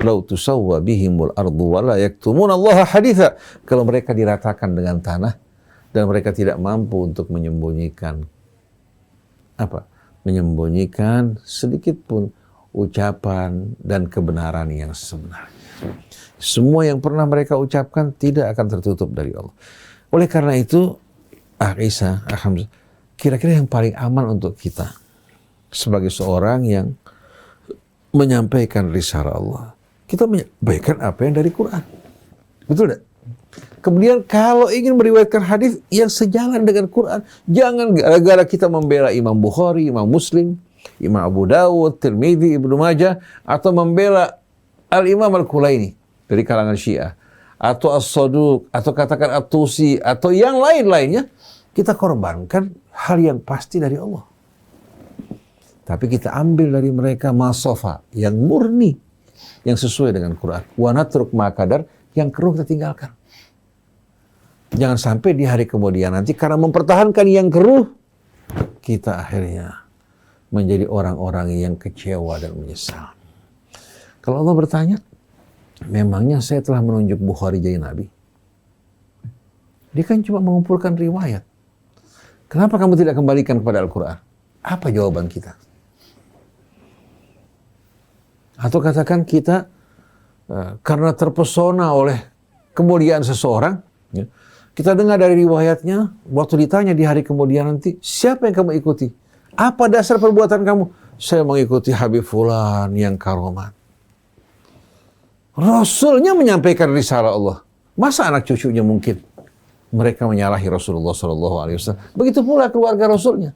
lau tusawwa bihimul ardu wa la yaktumuna Allah haditha, kalau mereka diratakan dengan tanah dan mereka tidak mampu untuk menyembunyikan menyembunyikan sedikit pun ucapan dan kebenaran yang sebenarnya. Semua yang pernah mereka ucapkan tidak akan tertutup dari Allah. Oleh karena itu, Isa, kira-kira yang paling aman untuk kita sebagai seorang yang menyampaikan risalah Allah, kita menyampaikan apa yang dari Quran. Betul tidak? Kemudian kalau ingin meriwayatkan hadis yang sejalan dengan Quran, jangan gara-gara kita membela Imam Bukhari, Imam Muslim, Imam Abu Dawud, Tirmidzi, Ibnu Majah, atau membela Al-Imam Al-Kulaini dari kalangan Syiah, atau As-Saduq, atau katakan At-Tusi, atau yang lain-lainnya, kita korbankan hal yang pasti dari Allah. Tapi kita ambil dari mereka masofa, yang murni, yang sesuai dengan Quran. Wa natruk ma'kadar, yang keruh kita tinggalkan. Jangan sampai di hari kemudian nanti, karena mempertahankan yang keruh, kita akhirnya menjadi orang-orang yang kecewa dan menyesal. Kalau Allah bertanya, memangnya saya telah menunjuk Bukhari jadi nabi? Dia kan cuma mengumpulkan riwayat. Kenapa kamu tidak kembalikan kepada Al-Quran? Apa jawaban kita? Atau katakan kita karena terpesona oleh kemuliaan seseorang, ya, kita dengar dari riwayatnya, waktu ditanya di hari kemudian nanti, siapa yang kamu ikuti? Apa dasar perbuatan kamu? Saya mengikuti Habib Fulan yang karomat. Rasulnya menyampaikan risalah Allah. Masa anak cucunya mungkin mereka menyalahi Rasulullah SAW? Begitu pula keluarga Rasulnya.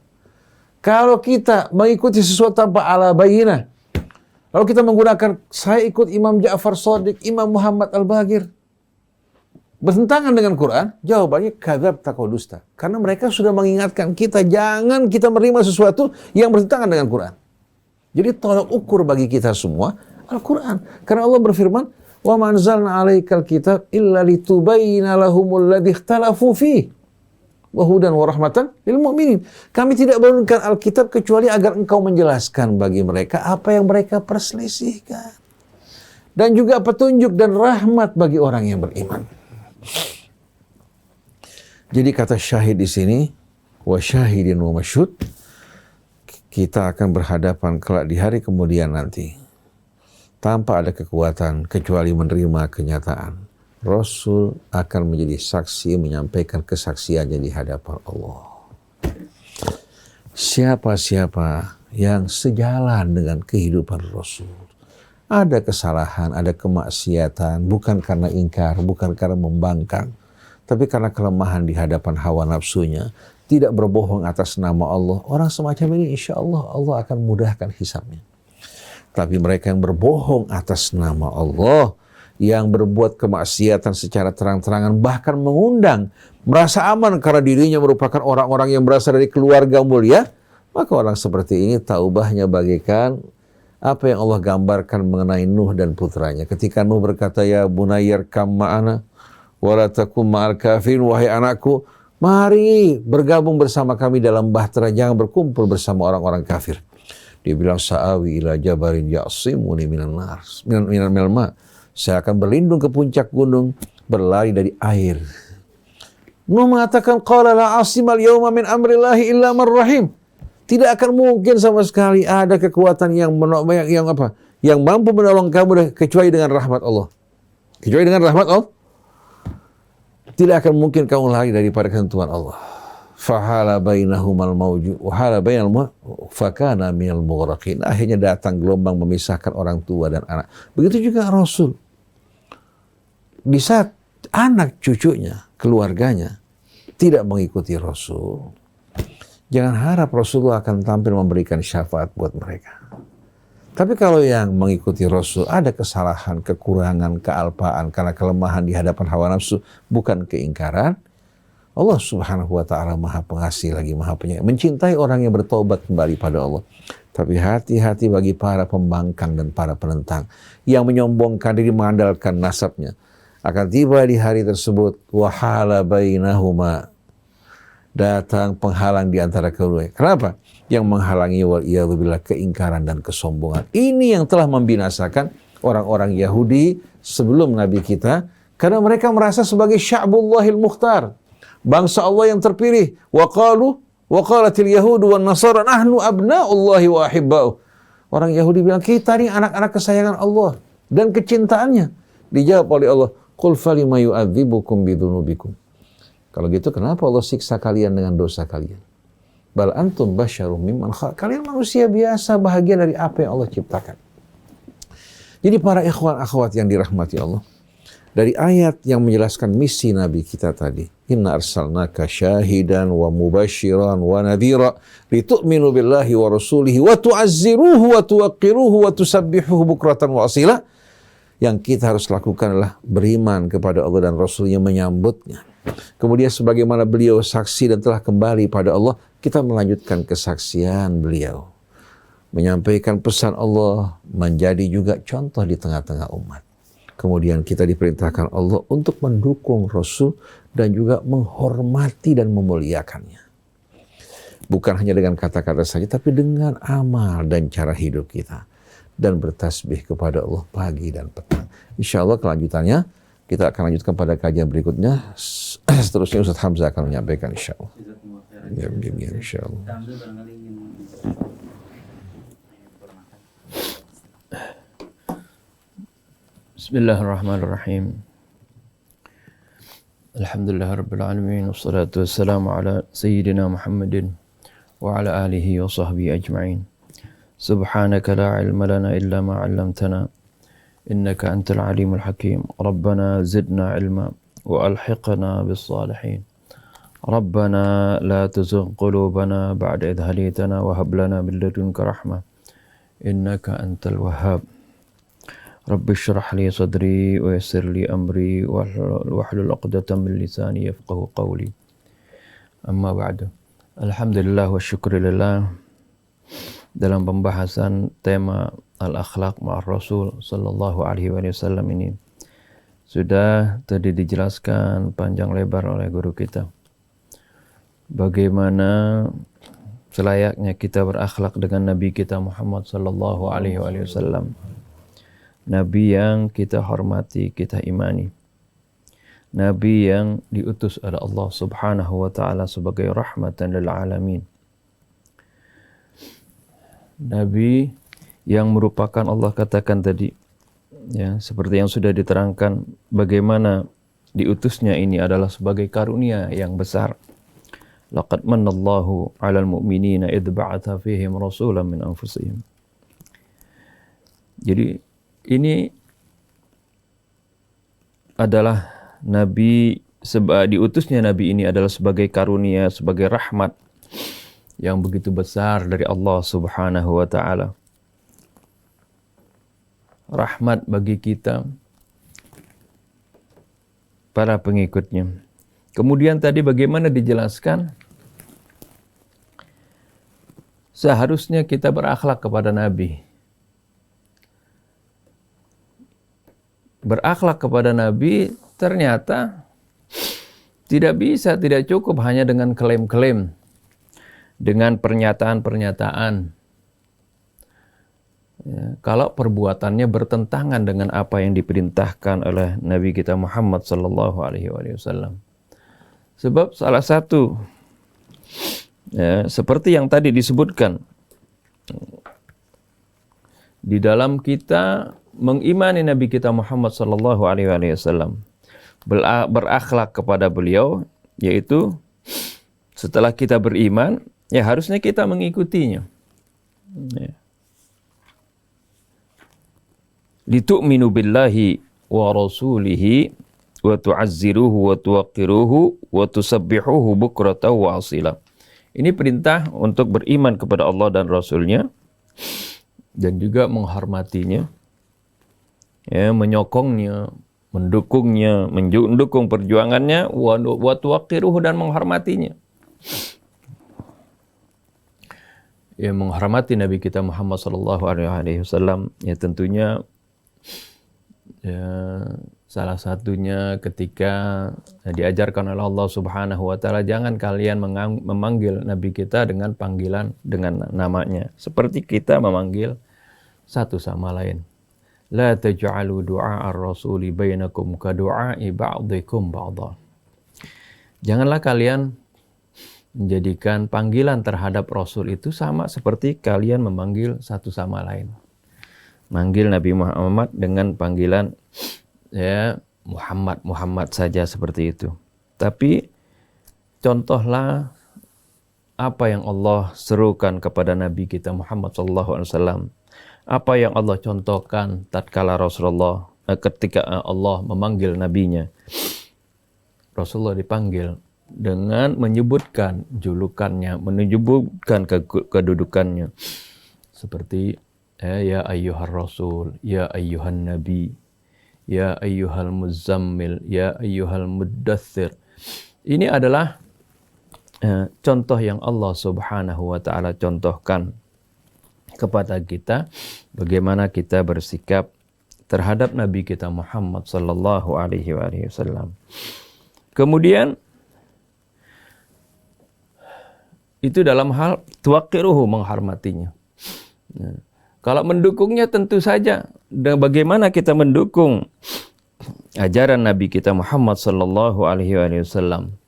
Kalau kita mengikuti sesuatu tanpa ala bayinah, lalu kita menggunakan, saya ikut Imam Ja'far Shadiq, Imam Muhammad Al-Bagir, bertentangan dengan Quran, jawabannya kadzab, takwa dusta. Karena mereka sudah mengingatkan kita, jangan kita menerima sesuatu yang bertentangan dengan Quran. Jadi tolak ukur bagi kita semua Al-Quran. Karena Allah berfirman, wa ma anzalna 'alaikal kitab illa litubayyana lahumul ladzi ikhtalafu fihi wa hudan wa rahmatan lil mu'minin. Kami tidak menurunkan Alkitab kecuali agar engkau menjelaskan bagi mereka apa yang mereka perselisihkan. Dan juga petunjuk dan rahmat bagi orang yang beriman. Jadi kata syahid di sini, wa syahidin wa masyhud, kita akan berhadapan kelak di hari kemudian nanti tanpa ada kekuatan kecuali menerima kenyataan. Rasul akan menjadi saksi, menyampaikan kesaksiannya di hadapan Allah. Siapa-siapa yang sejalan dengan kehidupan Rasul, ada kesalahan, ada kemaksiatan, bukan karena ingkar, bukan karena membangkang, tapi karena kelemahan di hadapan hawa nafsunya, tidak berbohong atas nama Allah, orang semacam ini insya Allah, Allah akan mudahkan hisabnya. Tapi mereka yang berbohong atas nama Allah, yang berbuat kemaksiatan secara terang-terangan, bahkan mengundang, merasa aman karena dirinya merupakan orang-orang yang berasal dari keluarga mulia, maka orang seperti ini taubahnya bagaikan apa yang Allah gambarkan mengenai Nuh dan putranya. Ketika Nuh berkata, ya bunayyar kam ma'ana, wala takum ma'al kafirin, wahai anakku, mari bergabung bersama kami dalam bahtera, jangan berkumpul bersama orang-orang kafir. Dia bilang, sa'awi ila jabarin ya'simuni minan nar, minal ma. Saya akan berlindung ke puncak gunung, berlari dari air. Nuh mengatakan, qala la asimal yawma min amrillahi illa man rahim. Tidak akan mungkin sama sekali ada kekuatan yang mampu menolong kamu kecuali dengan rahmat Allah. Kecuali dengan rahmat Allah, tidak akan mungkin kamu lari daripada ketentuan Allah. Fahala bainahumal mawju wa hala bainal ma fakana minal mughraqin. Akhirnya datang gelombang memisahkan orang tua dan anak. Begitu juga Rasul. Di saat anak cucunya, keluarganya tidak mengikuti Rasul, jangan harap Rasulullah akan tampil memberikan syafaat buat mereka. Tapi kalau yang mengikuti Rasul ada kesalahan, kekurangan, kealpaan karena kelemahan di hadapan hawa nafsu, bukan keingkaran, Allah Subhanahu wa taala Maha Pengasih lagi Maha Penyayang, mencintai orang yang bertobat kembali pada Allah. Tapi hati-hati bagi para pembangkang dan para penentang yang menyombongkan diri mengandalkan nasabnya. Akan tiba di hari tersebut wahala bainahuma, datang penghalang di antara keduanya. Kenapa? Yang menghalangi waliyadzubillah keingkaran dan kesombongan. Ini yang telah membinasakan orang-orang Yahudi sebelum Nabi kita, karena mereka merasa sebagai sya'bullahil mukhtar, bangsa Allah yang terpilih. Wa qalatil yahudu wan nasara nahnu abna'ullahi wa ahibba'uh. Orang Yahudi bilang, kita ini anak-anak kesayangan Allah dan kecintaannya. Dijawab oleh Allah, qul falima yu'adzibukum bidzunubikum. Kalau gitu kenapa Allah siksa kalian dengan dosa kalian? Bal antum basyarum mimman khalaq. Kalian manusia biasa, bahagian dari apa yang Allah ciptakan. Jadi para ikhwan akhwat yang dirahmati Allah, dari ayat yang menjelaskan misi Nabi kita tadi, inna arsalnaka syahidan wa mubasyiran wa nadhira litu'minu billahi wa rasulihi wa tu'azziruhu wa tuwaqqiruhu wa tusabbihuhu bukratan wa asila. Yang kita harus lakukan adalah beriman kepada Allah dan Rasulnya, menyambutnya. Kemudian sebagaimana beliau saksi dan telah kembali pada Allah, kita melanjutkan kesaksian beliau. Menyampaikan pesan Allah, menjadi juga contoh di tengah-tengah umat. Kemudian kita diperintahkan Allah untuk mendukung Rasul dan juga menghormati dan memuliakannya. Bukan hanya dengan kata-kata saja, tapi dengan amal dan cara hidup kita. Dan bertasbih kepada Allah pagi dan petang. Insya Allah kelanjutannya kita akan lanjutkan pada kajian berikutnya. Seterusnya Ustaz Hamzah akan menyampaikan insya Allah. Ya, insya Allah. Bismillahirrahmanirrahim. Alhamdulillahirabbil alamin, wassalatu wassalamu ala sayyidina Muhammadin wa ala alihi wa sahbihi ajma'in. Subhanaka la ilma lana illa ma 'allamtana innaka antal alimul hakim. Rabbana zidna ilma wa alhiqna bis salihin. Rabbana la tuzigh qulubana ba'da idh hadaytana wa hab lana min ladunka rahmah innaka antal wahhab. Rabbi shrah li sadri wa yassir li amri wahlul 'uqdatam min lisani yafqahu qawli. Amma ba'du. Alhamdulillah wa syukurillah. Dalam pembahasan tema al-akhlaq ma'ar Rasul sallallahu alaihi wasallam ini sudah tadi dijelaskan panjang lebar oleh guru kita bagaimana selayaknya kita berakhlak dengan Nabi kita Muhammad sallallahu alaihi wasallam, Nabi yang kita hormati, kita imani, Nabi yang diutus oleh Allah Subhanahu wa taala sebagai rahmatan lil alamin, Nabi yang merupakan, Allah katakan tadi, ya, seperti yang sudah diterangkan, bagaimana diutusnya ini adalah sebagai karunia yang besar. Laqad manallahu 'alal mu'minina idh ba'atha fihim rasulan min anfusihim. Jadi ini adalah Nabi, diutusnya Nabi ini adalah sebagai karunia, sebagai rahmat yang begitu besar dari Allah Subhanahu wa ta'ala. Rahmat bagi kita, para pengikutnya. Kemudian tadi bagaimana dijelaskan? Seharusnya kita berakhlak kepada Nabi. Berakhlak kepada Nabi ternyata tidak bisa, tidak cukup hanya dengan klaim-klaim, dengan pernyataan-pernyataan. Ya, kalau perbuatannya bertentangan dengan apa yang diperintahkan oleh Nabi kita Muhammad sallallahu alaihi wasallam. Sebab salah satu, ya, seperti yang tadi disebutkan, di dalam kita mengimani Nabi kita Muhammad sallallahu alaihi wasallam, berakhlak kepada beliau, yaitu setelah kita beriman, ya harusnya kita mengikutinya. Ya. Litu'minu billahi wa rasulihi wa tu'azziruhu wa tuwaqqiruhu wa tusabbihuhu bukratan wa asila. Ini perintah untuk beriman kepada Allah dan Rasulnya, dan juga menghormatinya, ya, menyokongnya, mendukungnya, mendukung perjuangannya, wa tuwaqqiruhu, dan menghormatinya. Ya, menghormati Nabi kita Muhammad sallallahu alaihi wasallam, ya tentunya ya, salah satunya ketika diajarkan oleh Allah Subhanahu wa taala, jangan kalian memanggil Nabi kita dengan panggilan dengan namanya seperti kita memanggil satu sama lain. La taj'alu du'a ar-rasuli bainakum ka du'a'i ba'dikum ba'dha. Janganlah kalian menjadikan panggilan terhadap Rasul itu sama seperti kalian memanggil satu sama lain. Manggil Nabi Muhammad dengan panggilan ya Muhammad saja seperti itu. Tapi contohlah apa yang Allah serukan kepada Nabi kita Muhammad SAW. Apa yang Allah contohkan tatkala Rasulullah ketika Allah memanggil nabinya. Rasulullah dipanggil dengan menyebutkan julukannya, menyebutkan kedudukannya. Seperti ya ayyuhar rasul, ya ayyuhan nabi, ya ayyuhal muzammil, ya ayyuhal muddathir. Ini adalah contoh yang Allah Subhanahu wa taala contohkan kepada kita bagaimana kita bersikap terhadap Nabi kita Muhammad sallallahu alaihi wasallam. Kemudian itu dalam hal tuwaqqiruhu, menghormatinya. Nah, kalau mendukungnya tentu saja, dan bagaimana kita mendukung ajaran Nabi kita Muhammad sallallahu alaihi wasallam.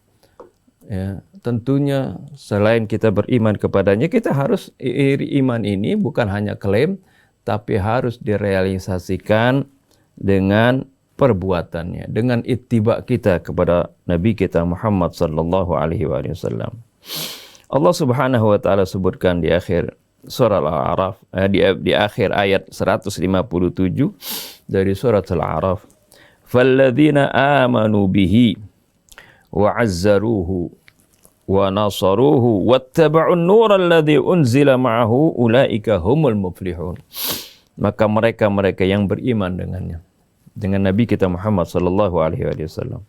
Ya, tentunya selain kita beriman kepadanya, kita harus iman ini bukan hanya klaim, tapi harus direalisasikan dengan perbuatannya, dengan ittiba kita kepada Nabi kita Muhammad sallallahu alaihi wasallam. Allah Subhanahu wa taala sebutkan di akhir surah Al-A'raf, di akhir ayat 157 dari surat Al-A'raf, "Falladzina amanu bihi wa 'azzaruhu wa nasaruhu wattaba'un nura alladzi unzila ma'ahu ulaika humul muflihun." Maka mereka yang beriman dengannya, dengan Nabi kita Muhammad sallallahu alaihi wasallam,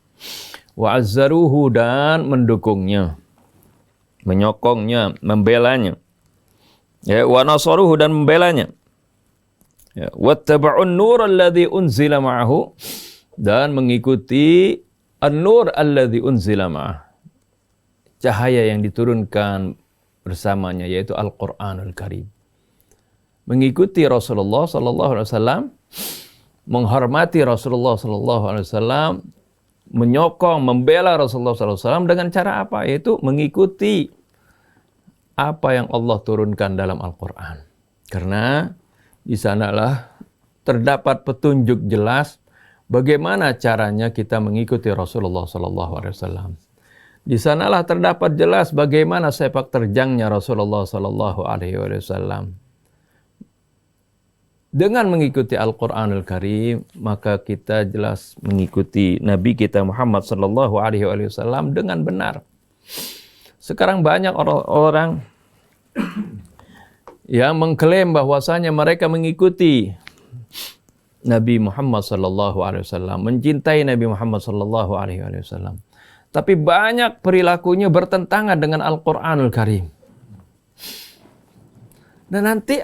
wa 'azzaruhu, dan mendukungnya, menyokongnya, membelanya, ya, wa nasaruhu, dan membelanya, ya, wattaba'un nur alladzi unzila ma'ahu, dan mengikuti an-nur alladzi unzila ma'ah, cahaya yang diturunkan bersamanya, yaitu Al-Qur'anul Karim. Mengikuti Rasulullah sallallahu alaihi wasallam, menghormati Rasulullah sallallahu alaihi wasallam, menyokong, membela Rasulullah SAW dengan cara apa? Yaitu mengikuti apa yang Allah turunkan dalam Al-Quran. Karena di sanalah terdapat petunjuk jelas bagaimana caranya kita mengikuti Rasulullah SAW. Di sanalah terdapat jelas bagaimana sepak terjangnya Rasulullah SAW. Dengan mengikuti Al-Quranul Karim, maka kita jelas mengikuti Nabi kita Muhammad sallallahu alaihi wasallam dengan benar. Sekarang banyak orang yang mengklaim bahwasanya mereka mengikuti Nabi Muhammad sallallahu alaihi wasallam, mencintai Nabi Muhammad sallallahu alaihi wasallam. Tapi banyak perilakunya bertentangan dengan Al-Quranul Karim. Dan nanti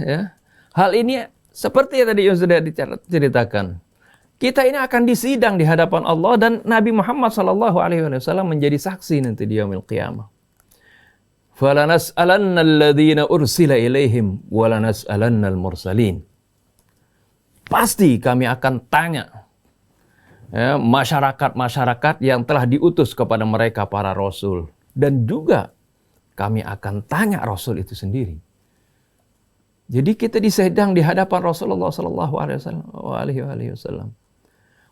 ya, hal ini seperti yang tadi yang sudah diceritakan, kita ini akan disidang di hadapan Allah, dan Nabi Muhammad SAW menjadi saksi nanti di yaumil qiyamah. فَلَنَسْأَلَنَّ الَّذِينَ أُرْسِلَ إِلَيْهِمْ وَلَنَسْأَلَنَّ الْمُرْسَلِينَ. Pasti kami akan tanya ya, masyarakat yang telah diutus kepada mereka para rasul, dan juga kami akan tanya rasul itu sendiri. Jadi kita disedang di hadapan Rasulullah sallallahu alaihi wasallam.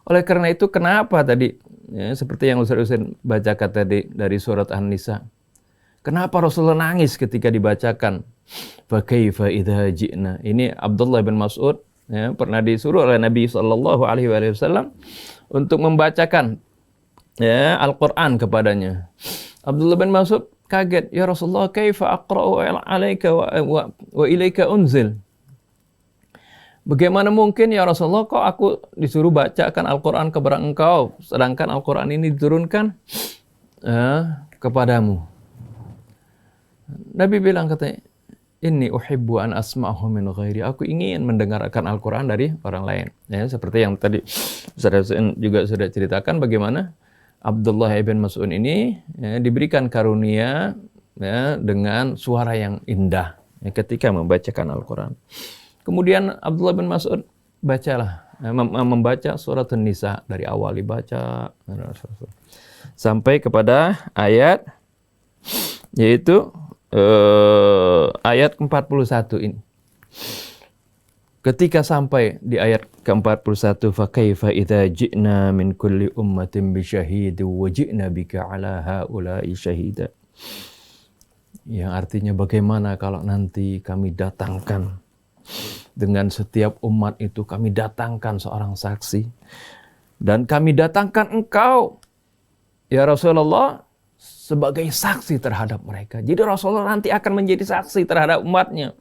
Oleh karena itu, kenapa tadi ya, seperti yang Ustaz Husain bacakan tadi dari surat An-Nisa. Kenapa Rasulullah nangis ketika dibacakan fa kaifa idza ji'na? Ini Abdullah bin Mas'ud ya, pernah disuruh oleh Nabi sallallahu alaihi wasallam untuk membacakan ya, Al-Qur'an kepadanya. Abdullah bin Mas'ud kaget, ya Rasulullah, kaifa aqra'u alaika wa ilaika unzil. Bagaimana mungkin ya Rasulullah kok aku disuruh bacakan Al-Quran kepada engkau, sedangkan Al-Quran ini diturunkan kepadamu. Nabi bilang katanya, inni uhibbu an asma'ahu min ghairi. Aku ingin mendengarkan Al-Quran dari orang lain. Ya, seperti yang tadi Ustaz juga sudah ceritakan bagaimana Abdullah ibn Mas'ud ini diberikan karunia dengan suara yang indah ketika membacakan Al-Quran. Kemudian Abdullah bin Mas'ud membaca surat An-Nisa dari awal dibaca sampai kepada ayat yaitu ayat ke-41 ini. Ketika sampai di ayat ke-41, fa kaifa idza ji'na min kulli ummatin bi syahid wa ji'na bika 'ala haula'i syahida. Yang artinya bagaimana kalau nanti kami datangkan dengan setiap umat itu kami datangkan seorang saksi dan kami datangkan engkau ya Rasulullah sebagai saksi terhadap mereka. Jadi Rasulullah nanti akan menjadi saksi terhadap umatnya.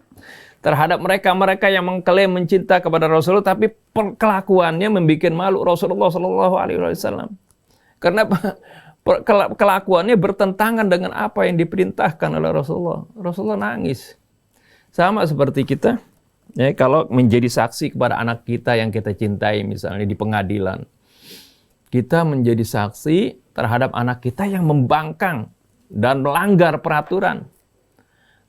Terhadap mereka-mereka yang mengklaim mencinta kepada Rasulullah tapi kelakuannya membuat malu Rasulullah SAW. Karena kelakuannya bertentangan dengan apa yang diperintahkan oleh Rasulullah. Rasulullah nangis. Sama seperti kita, ya, kalau menjadi saksi kepada anak kita yang kita cintai misalnya di pengadilan. Kita menjadi saksi terhadap anak kita yang membangkang dan melanggar peraturan.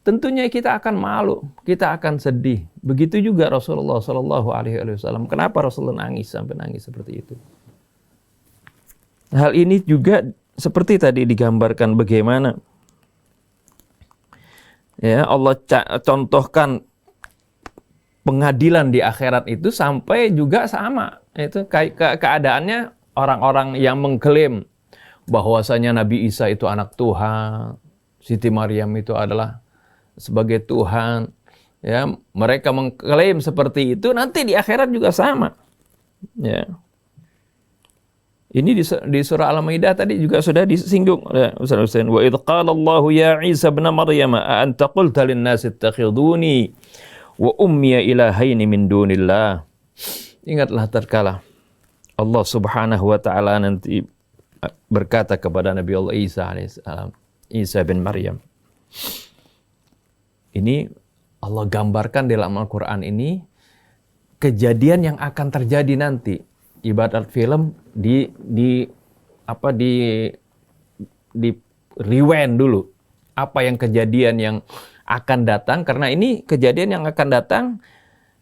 Tentunya kita akan malu, kita akan sedih. Begitu juga Rasulullah SAW. Kenapa Rasulullah nangis sampai nangis seperti itu? Hal ini juga seperti tadi digambarkan bagaimana ya Allah contohkan pengadilan di akhirat itu sampai juga sama. Itu keadaannya orang-orang yang mengklaim bahwasanya Nabi Isa itu anak Tuhan, Siti Maryam itu adalah sebagai Tuhan, ya, mereka mengklaim seperti itu, nanti di akhirat juga sama. Ya. Ini di surah Al-Maidah tadi juga sudah disinggung oleh Ustaz Husain. Wa idz qala Allahu ya Isa ibn Maryam a anta qulta lin-nasi ittakhiduni wa ummi ilahaini min dunillah. Ingatlah tatkala Allah Subhanahu wa taala nanti berkata kepada Nabi Allah Isa alaihissalam, Isa bin Maryam. Ini Allah gambarkan dalam Al-Quran ini kejadian yang akan terjadi nanti. Ibarat film di rewind dulu. Apa yang kejadian yang akan datang, karena ini kejadian yang akan datang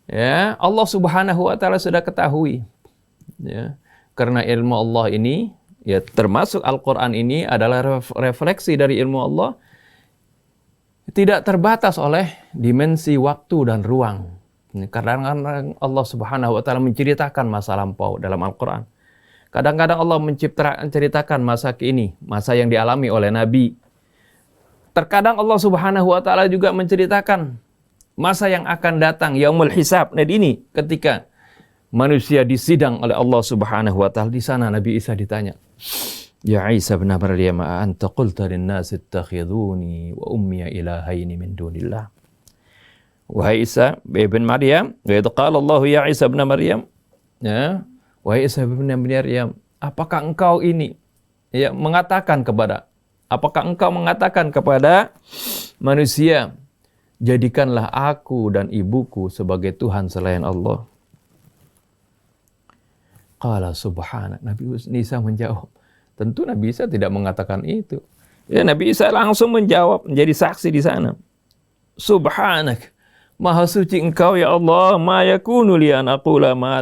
ya Allah Subhanahu wa taala sudah ketahui. Ya. Karena ilmu Allah ini ya termasuk Al-Quran ini adalah refleksi dari ilmu Allah. Tidak terbatas oleh dimensi waktu dan ruang. Kadang-kadang Allah Subhanahu wa taala menceritakan masa lampau dalam Al-Quran. Kadang-kadang Allah menceritakan masa kini, masa yang dialami oleh Nabi. Terkadang Allah Subhanahu wa taala juga menceritakan masa yang akan datang, yaumul hisab. Nah, ini ketika manusia disidang oleh Allah Subhanahu wa taala, di sana Nabi Isa ditanya, Ya Isa bin Maryam, anta qulta lin-nasi ittakhiduni wa ummi ilahaini min dunillah. Wahai Isa bin Maryam, wa idz qala Allah ya Isa bin Maryam, ya, wahai Isa bin Maryam, apakah engkau ini apakah engkau mengatakan kepada manusia, jadikanlah aku dan ibuku sebagai Tuhan selain Allah. Qala subhanak. Nabi Isa menjawab, tentu Nabi Isa tidak mengatakan itu. Ya, Nabi Isa langsung menjawab, menjadi saksi di sana. Subhanak, maha suci engkau ya Allah, ma yakunu li an aqula ma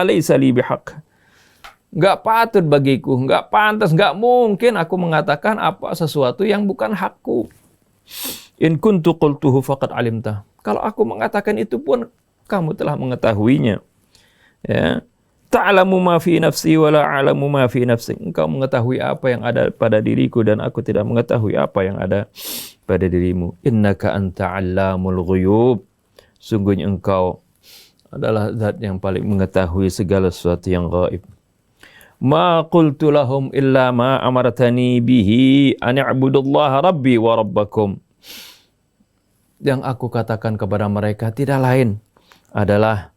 laysa li bihaq. Enggak patut bagiku, enggak pantas, enggak mungkin aku mengatakan apa sesuatu yang bukan hakku. In kuntu qultuhu faqad alimta. Kalau aku mengatakan itu pun kamu telah mengetahuinya. Ya. Ta'lamu ma fi nafsi wa la a'lamu ma fi nafsi. Engkau mengetahui apa yang ada pada diriku dan aku tidak mengetahui apa yang ada pada dirimu. Innaka anta 'allamul ghuyub. Sungguhnya engkau adalah zat yang paling mengetahui segala sesuatu yang gaib. Ma qultu lahum illa ma amartani bihi an i'budullaha rabbi wa rabbakum. Yang aku katakan kepada mereka tidak lain adalah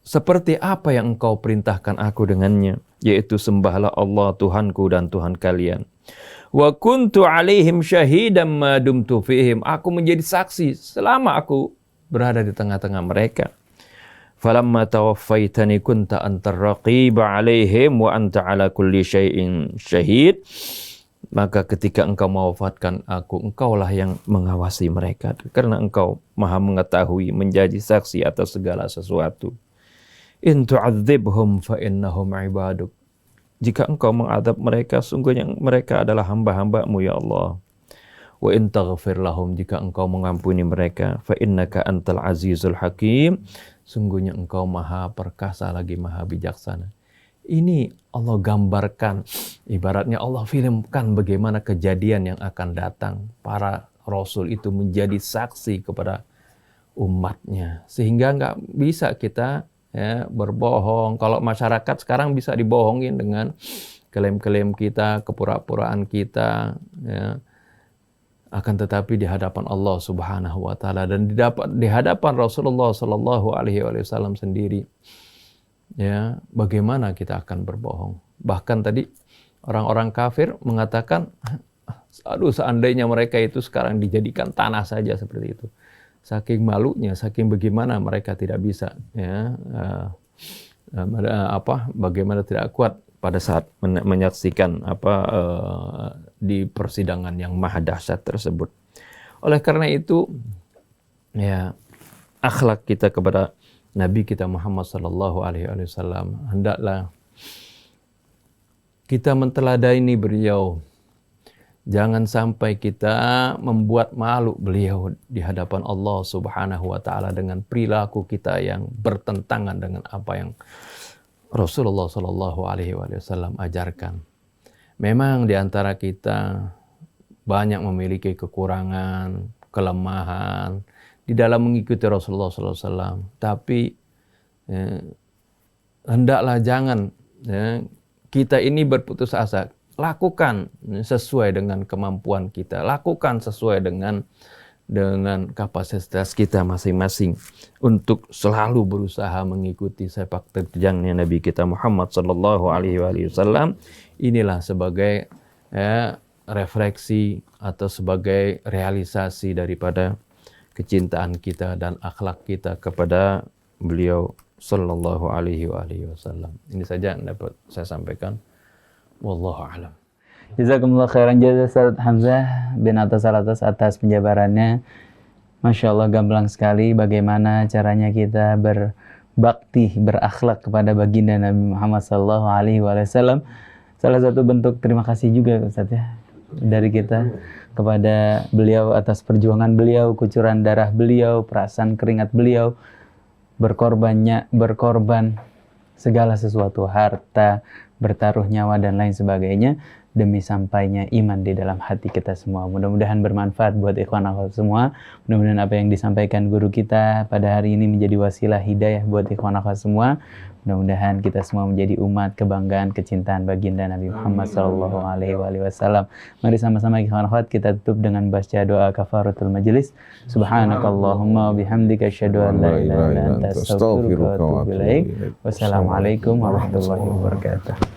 seperti apa yang engkau perintahkan aku dengannya, yaitu sembahlah Allah Tuhanku dan Tuhan kalian. Wa kuntu alaihim syahidan ma dumtu fihim. Aku menjadi saksi selama aku berada di tengah-tengah mereka. Falamma tawaffaitani kunta antar raqiba alaihim wa anta ala kulli syai'in syahid. Maka ketika engkau mewafatkan aku, engkaulah yang mengawasi mereka. Karena engkau maha mengetahui, menjadi saksi atas segala sesuatu. In tu'adzibhum fa innahum ibaduk. Jika engkau mengadab mereka, sungguhnya mereka adalah hamba-hamba-Mu ya Allah. Wa in taghfir lahum, jika engkau mengampuni mereka, fa innaka antal azizul hakim, sungguhnya engkau maha perkasa lagi maha bijaksana. Ini Allah gambarkan, ibaratnya Allah filmkan bagaimana kejadian yang akan datang. Para rasul itu menjadi saksi kepada umatnya, sehingga nggak bisa kita berbohong. Kalau masyarakat sekarang bisa dibohongin dengan klaim-klaim kita, kepura-puraan kita, ya. Akan tetapi di hadapan Allah Subhanahu wa taala dan di hadapan Rasulullah sallallahu alaihi wasallam sendiri, ya, bagaimana kita akan berbohong? Bahkan tadi orang-orang kafir mengatakan, aduh seandainya mereka itu sekarang dijadikan tanah saja seperti itu. Saking malunya, saking bagaimana mereka tidak bisa, ya, bagaimana tidak kuat pada saat menyaksikan di persidangan yang maha dahsyat tersebut. Oleh karena itu, ya, akhlak kita kepada Nabi kita Muhammad sallallahu alaihi wasallam hendaklah kita menteladani beliau. Jangan sampai kita membuat malu beliau di hadapan Allah Subhanahu wa taala dengan perilaku kita yang bertentangan dengan apa yang Rasulullah sallallahu alaihi wasallam ajarkan. Memang di antara kita banyak memiliki kekurangan, kelemahan di dalam mengikuti Rasulullah sallallahu alaihi wasallam, tapi hendaklah jangan kita ini berputus asa. Lakukan sesuai dengan kemampuan kita, lakukan sesuai dengan kapasitas kita masing-masing untuk selalu berusaha mengikuti sepak terjangnya Nabi kita Muhammad sallallahu alaihi wasallam. Inilah sebagai refleksi atau sebagai realisasi daripada kecintaan kita dan akhlak kita kepada beliau sallallahu alaihi wasallam. Ini saja yang dapat saya sampaikan. Wallahu a'lam. Jazakumullah khairan jazaa Ustaz Hamzah bin Atas Alatas atas penjabarannya. Masya Allah, gamblang sekali bagaimana caranya kita berbakti, berakhlak kepada baginda Nabi Muhammad sallallahu alaihi wasallam. Salah satu bentuk terima kasih juga Ustaz ya dari kita kepada beliau atas perjuangan beliau, kucuran darah beliau, perasaan keringat beliau, berkorban segala sesuatu, harta, bertaruh nyawa dan lain sebagainya demi sampainya iman di dalam hati kita semua. Mudah-mudahan bermanfaat buat ikhwan akhwat semua. Mudah-mudahan apa yang disampaikan guru kita pada hari ini menjadi wasilah hidayah buat ikhwan akhwat semua. Mudah-mudahan kita semua menjadi umat kebanggaan, kecintaan baginda Nabi Muhammad sallallahu alaihi wasallam. Mari sama-sama ikhwan akhwat kita tutup dengan baca doa kafaratul majelis. Subhanakallahumma wa bihamdika asyhadu an la ilaha illa anta astaghfiruka wa atubu ilaik. Wassalamualaikum warahmatullahi wabarakatuh.